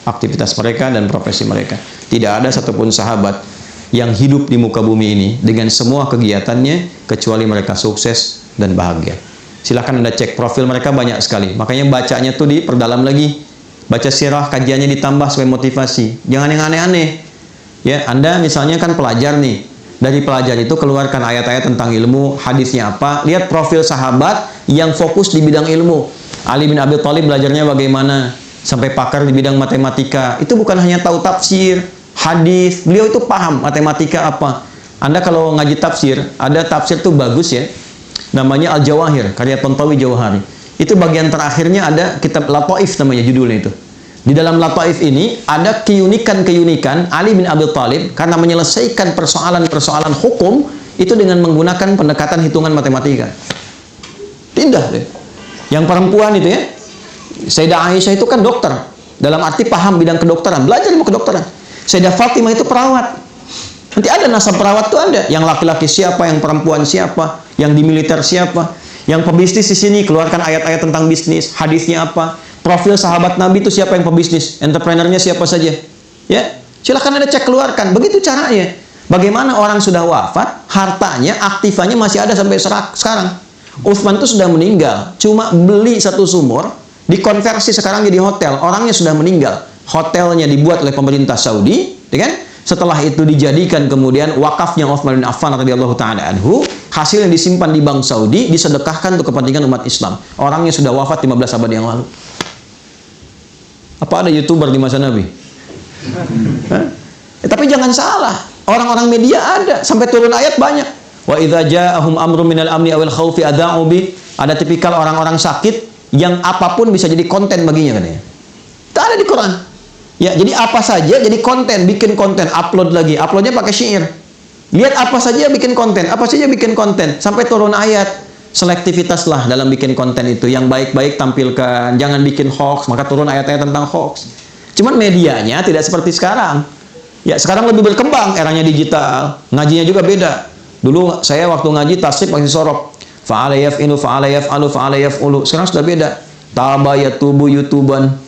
aktivitas mereka dan profesi mereka. Tidak ada satupun sahabat yang hidup di muka bumi ini dengan semua kegiatannya kecuali mereka sukses dan bahagia. Silahkan Anda cek profil mereka banyak sekali. Makanya bacanya tuh diperdalam lagi. Baca sirah, kajiannya ditambah supaya motivasi. Jangan yang aneh-aneh. Ya, Anda misalnya kan pelajar nih. Dari pelajar itu keluarkan ayat-ayat tentang ilmu, hadisnya apa. Lihat profil sahabat yang fokus di bidang ilmu. Ali bin Abi Thalib belajarnya bagaimana? Sampai pakar di bidang matematika. Itu bukan hanya tahu tafsir, hadis. Beliau itu paham matematika apa. Anda kalau ngaji tafsir, ada tafsir tuh bagus ya. Namanya Al-Jawahir, karya Tontawi Jawahari. Itu bagian terakhirnya ada kitab Lataif namanya judulnya itu. Di dalam Lataif ini ada keunikan-keunikan Ali bin Abi Thalib karena menyelesaikan persoalan-persoalan hukum itu dengan menggunakan pendekatan hitungan matematika. Indah deh. Yang perempuan itu ya, Sayyidah Aisyah itu kan dokter. Dalam arti paham bidang kedokteran, belajar ilmu kedokteran. Sayyidah Fatimah itu perawat. Nanti ada nasab perawat tuh ada. Yang laki-laki siapa, yang perempuan siapa, yang di militer siapa, yang pebisnis di sini keluarkan ayat-ayat tentang bisnis, hadisnya apa, profil sahabat Nabi itu siapa yang pebisnis, entrepreneurnya siapa saja. Ya, silakan Anda cek keluarkan. Begitu caranya. Bagaimana orang sudah wafat, hartanya, aktifannya masih ada sampai sekarang. Utsman itu sudah meninggal, cuma beli satu sumur, dikonversi sekarang jadi hotel. Orangnya sudah meninggal. Hotelnya dibuat oleh pemerintah Saudi, ya kan? Setelah itu dijadikan kemudian wakafnya Utsman bin Affan radhiyallahu taala anhu, hasilnya disimpan di bank Saudi, disedekahkan untuk kepentingan umat Islam. Orangnya sudah wafat 15 abad yang lalu. Apa ada YouTuber di masa Nabi? Tapi jangan salah, orang-orang media ada, sampai turun ayat banyak. Wa idza ja'ahum amrun minal amni awil khaufi adza'u bi. Ada tipikal orang-orang sakit yang apapun bisa jadi konten baginya katanya. Tak ada di Quran. Ya, jadi apa saja jadi konten, bikin konten, upload lagi. Uploadnya pakai syair. Lihat apa saja bikin konten, apa saja bikin konten. Sampai turun ayat. Selektivitaslah dalam bikin konten itu. Yang baik-baik tampilkan, jangan bikin hoax. Maka turun ayat-ayat tentang hoax. Cuman medianya tidak seperti sekarang. Ya, sekarang lebih berkembang, eranya digital. Ngajinya juga beda. Dulu saya waktu ngaji tasrif masih sorok. Fa'ala yaf'inu, fa'ala yaf'alu, fa'ala yaf'ulu. Sekarang sudah beda. Taba yatubu yutuban.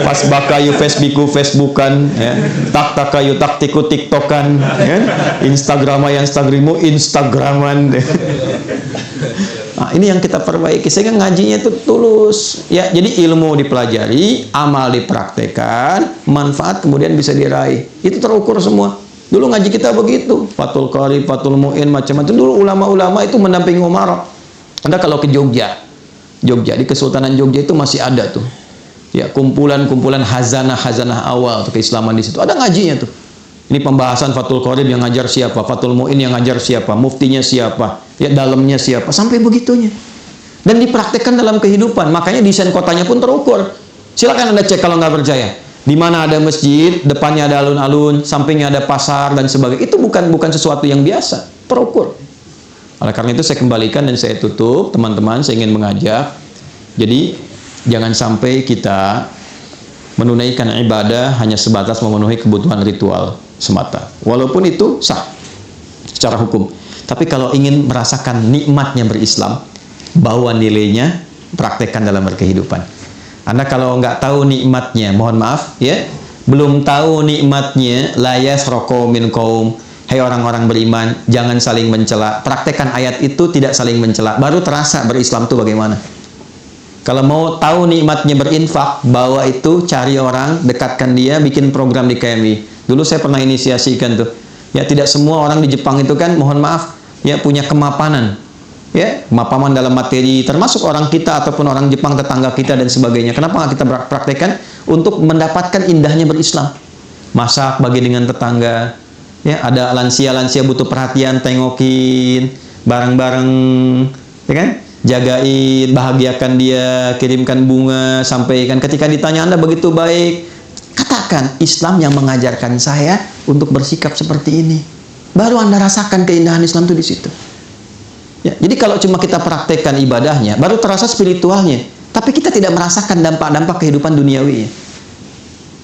Pas bakayu Facebookan, ya. Tak takayu taktiku tiktokan, ya. Instagrama yang instagraman. Nah, ini yang kita perbaiki sehingga ngajinya itu tulus. Ya, jadi ilmu dipelajari, amal dipraktekkan, manfaat kemudian bisa diraih. Itu terukur semua. Dulu ngaji kita begitu, Fathul Qarib, Fathul Mu'in, macam-macam. Dulu ulama-ulama itu mendampingi Umar. Anda kalau ke Jogja, di Kesultanan Jogja itu masih ada tuh. Ya, kumpulan-kumpulan hazanah awal tuh keislaman di situ. Ada ngajinya tuh. Ini pembahasan Fathul Qarib yang ngajar siapa, Fathul Mu'in yang ngajar siapa, muftinya siapa, ya dalamnya siapa, sampai begitunya. Dan dipraktekkan dalam kehidupan. Makanya desain kotanya pun terukur. Silakan Anda cek kalau nggak percaya. Di mana ada masjid, depannya ada alun-alun, sampingnya ada pasar dan sebagainya. Itu bukan sesuatu yang biasa, terukur. Oleh karena itu saya kembalikan dan saya tutup, teman-teman, saya ingin mengajak. Jadi jangan sampai kita menunaikan ibadah hanya sebatas memenuhi kebutuhan ritual semata. Walaupun itu sah secara hukum. Tapi kalau ingin merasakan nikmatnya berislam, bawa nilainya, praktekkan dalam berkehidupan. Anda kalau nggak tahu nikmatnya, mohon maaf ya, belum tahu nikmatnya, la yasraqu min qaum. Hai orang-orang beriman, jangan saling mencela. Praktekkan ayat itu, tidak saling mencela. Baru terasa berislam itu bagaimana. Kalau mau tahu nikmatnya berinfak, bawa itu, cari orang, dekatkan dia, bikin program di KMI. Dulu saya pernah inisiasikan tuh. Ya, tidak semua orang di Jepang itu kan, mohon maaf, ya punya kemapanan. Ya, kemapanan dalam materi, termasuk orang kita ataupun orang Jepang tetangga kita dan sebagainya. Kenapa nggak kita praktekkan? untuk mendapatkan indahnya berislam. Masak bagi dengan tetangga, ya, ada lansia-lansia butuh perhatian, tengokin bareng-bareng, ya kan? Jagain, bahagiakan dia, kirimkan bunga, sampaikan. Ketika ditanya Anda begitu baik, katakan Islam yang mengajarkan saya untuk bersikap seperti ini. Baru Anda rasakan keindahan Islam itu di situ. Ya, jadi kalau cuma kita praktekkan ibadahnya, baru terasa spiritualnya, tapi kita tidak merasakan dampak-dampak kehidupan duniawi.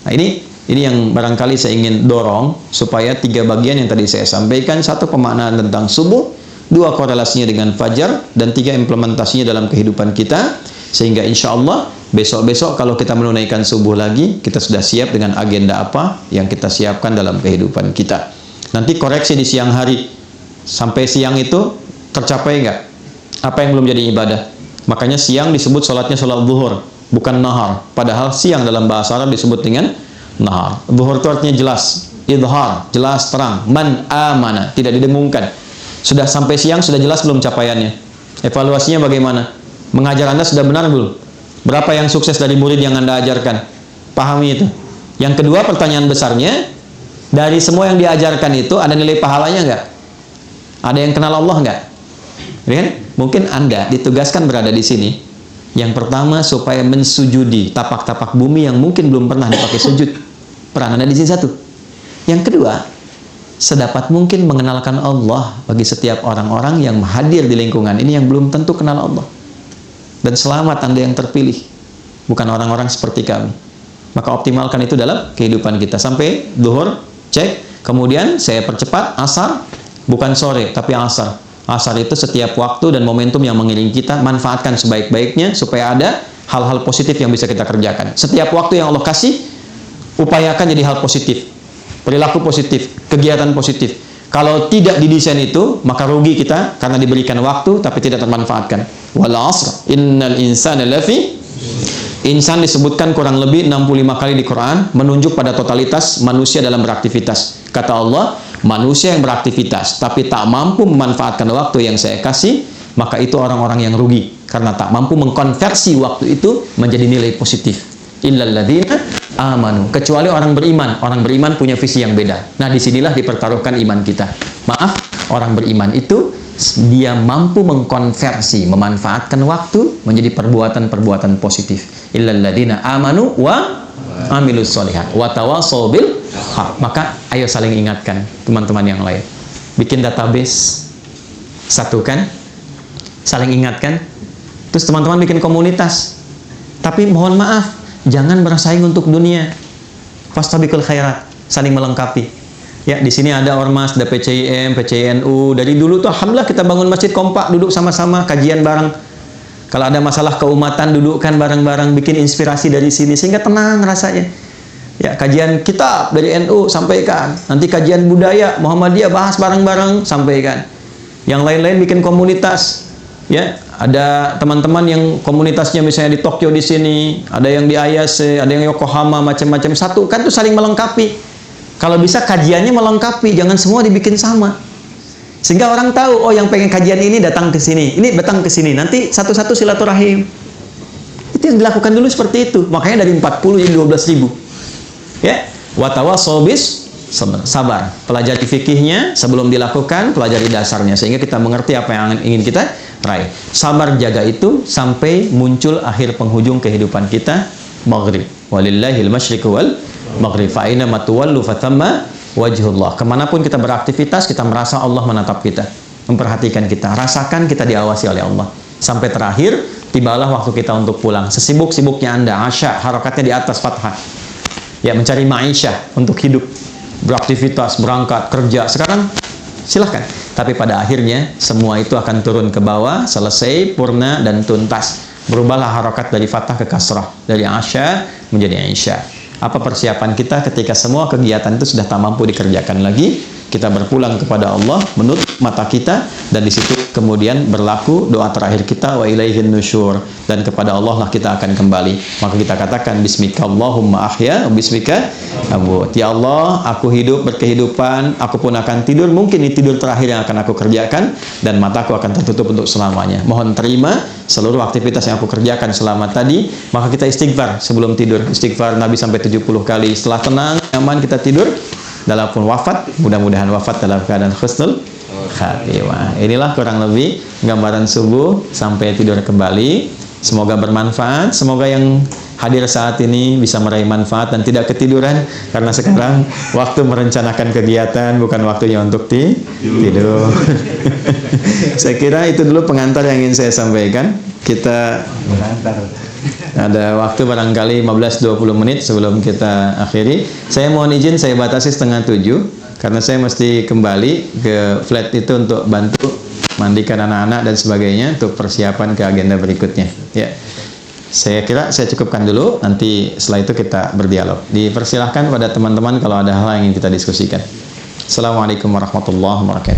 Nah, ini yang barangkali saya ingin dorong supaya 3 bagian yang tadi saya sampaikan, 1 pemaknaan tentang subuh, 2 korelasinya dengan fajar, dan 3 implementasinya dalam kehidupan kita, sehingga insya Allah besok-besok kalau kita menunaikan subuh lagi, kita sudah siap dengan agenda apa yang kita siapkan dalam kehidupan kita. Nanti koreksi di siang hari, sampai siang itu tercapai nggak? Apa yang belum jadi ibadah? Makanya siang disebut sholatnya sholat zuhur, bukan nahar. Padahal siang dalam bahasa Arab disebut dengan nahar. Zuhur itu artinya jelas, idhar, jelas terang, man amana, tidak didengungkan. Sudah sampai siang, sudah jelas belum capaiannya? Evaluasinya bagaimana? Mengajar Anda sudah benar belum? Berapa yang sukses dari murid yang Anda ajarkan? Pahami itu. Yang kedua, pertanyaan besarnya, dari semua yang diajarkan itu ada nilai pahalanya nggak? Ada yang kenal Allah nggak? Ya, mungkin Anda ditugaskan berada di sini. Yang pertama, supaya mensujudi tapak-tapak bumi yang mungkin belum pernah dipakai sujud. Peran Anda di sini 1. Yang kedua, sedapat mungkin mengenalkan Allah bagi setiap orang-orang yang hadir di lingkungan ini yang belum tentu kenal Allah. Dan selamat Anda yang terpilih, bukan orang-orang seperti kami. Maka optimalkan itu dalam kehidupan kita. Sampai zuhur, cek. Kemudian saya percepat, asar, bukan sore, tapi asar. Asar itu setiap waktu dan momentum yang mengiringi kita, manfaatkan sebaik-baiknya supaya ada hal-hal positif yang bisa kita kerjakan. Setiap waktu yang Allah kasih, upayakan jadi hal positif. Perilaku positif, kegiatan positif. Kalau tidak didesain itu, maka rugi kita karena diberikan waktu tapi tidak termanfaatkan. Wal 'asr, innal insana lafi. Insan disebutkan kurang lebih 65 kali di Quran, menunjuk pada totalitas manusia dalam beraktivitas. Kata Allah, manusia yang beraktivitas tapi tak mampu memanfaatkan waktu yang saya kasih, maka itu orang-orang yang rugi karena tak mampu mengkonversi waktu itu menjadi nilai positif. Illal ladzina amanu, kecuali orang beriman. Orang beriman punya visi yang beda. Nah, disinilah dipertaruhkan iman kita. Maaf, orang beriman itu dia mampu mengkonversi, memanfaatkan waktu menjadi perbuatan-perbuatan positif. Illal ladzina amanu wa amilus sholihat wa tawassaw bil haq. Maka ayo saling ingatkan teman-teman yang lain. Bikin database, satukan, saling ingatkan. Terus teman-teman bikin komunitas. Tapi mohon maaf, jangan bersaing untuk dunia. Fastabiqul khairat, saling melengkapi. Ya, di sini ada ormas, ada PCIM, PCINU. Dari dulu tuh alhamdulillah kita bangun masjid kompak, duduk sama-sama, kajian bareng. Kalau ada masalah keumatan, dudukkan bareng-bareng, bikin inspirasi dari sini sehingga tenang rasanya. Ya, kajian kitab dari NU sampaikan. Nanti kajian budaya Muhammadiyah bahas bareng-bareng, sampaikan. Yang lain-lain bikin komunitas. Ya, ada teman-teman yang komunitasnya misalnya di Tokyo di sini, ada yang di Ayase, ada yang Yokohama, macam-macam. Satu kan tuh saling melengkapi. Kalau bisa kajiannya melengkapi, jangan semua dibikin sama. Sehingga orang tahu, oh yang pengen kajian ini datang ke sini, ini datang ke sini. Nanti satu-satu silaturahim. Itu yang dilakukan dulu seperti itu. Makanya dari 40 jadi 12.000. Ya, watawassaw bis sabar. Pelajari fikihnya sebelum dilakukan, pelajari dasarnya sehingga kita mengerti apa yang ingin kita raih. Sabar jaga itu sampai muncul akhir penghujung kehidupan kita, maghrib. Walillahil masyriqu wal maghrib. Fa aina matuwallu fatamma wajhullah. Kemanapun kita beraktivitas, kita merasa Allah menatap kita, memperhatikan kita, rasakan kita diawasi oleh Allah. Sampai terakhir, tibalah waktu kita untuk pulang. Sesibuk-sibuknya Anda, asya, harakatnya di atas fathah. Ya, mencari ma'isyah untuk hidup, beraktivitas, berangkat, kerja. Sekarang silahkan. Tapi pada akhirnya semua itu akan turun ke bawah, selesai, purna dan tuntas. Berubahlah harakat dari fathah ke kasrah, dari asya menjadi isya. Apa persiapan kita ketika semua kegiatan itu sudah tak mampu dikerjakan lagi? kita berpulang kepada Allah, menutup mata kita, dan di situ kemudian berlaku doa terakhir kita, wa ilaihin nusyur, dan kepada Allah lah kita akan kembali. Maka kita katakan bismika Allahumma ahya wa bismika amut. Ya Allah, aku hidup berkehidupan, aku pun akan tidur, mungkin ini tidur terakhir yang akan aku kerjakan, dan mataku akan tertutup untuk selamanya. Mohon terima seluruh aktivitas yang aku kerjakan selama tadi. Maka kita istighfar sebelum tidur. Istighfar Nabi sampai 70 kali. Setelah tenang, nyaman, kita tidur. Dalam pun wafat, mudah-mudahan wafat dalam keadaan husnul khatimah. Inilah kurang lebih gambaran subuh sampai tidur kembali. Semoga bermanfaat. Semoga yang hadir saat ini bisa meraih manfaat dan tidak ketiduran, karena sekarang waktu merencanakan kegiatan, bukan waktunya untuk tidur. Saya kira itu dulu pengantar yang ingin saya sampaikan. Kita ada waktu barangkali 15-20 menit sebelum kita akhiri. Saya mohon izin, saya batasi 6:30 karena saya mesti kembali ke flat itu untuk bantu mandikan anak-anak dan sebagainya untuk persiapan ke agenda berikutnya. Ya, saya kira saya cukupkan dulu. Nanti setelah itu kita berdialog. Dipersilahkan pada teman-teman kalau ada hal yang ingin kita diskusikan. Assalamualaikum warahmatullahi wabarakatuh.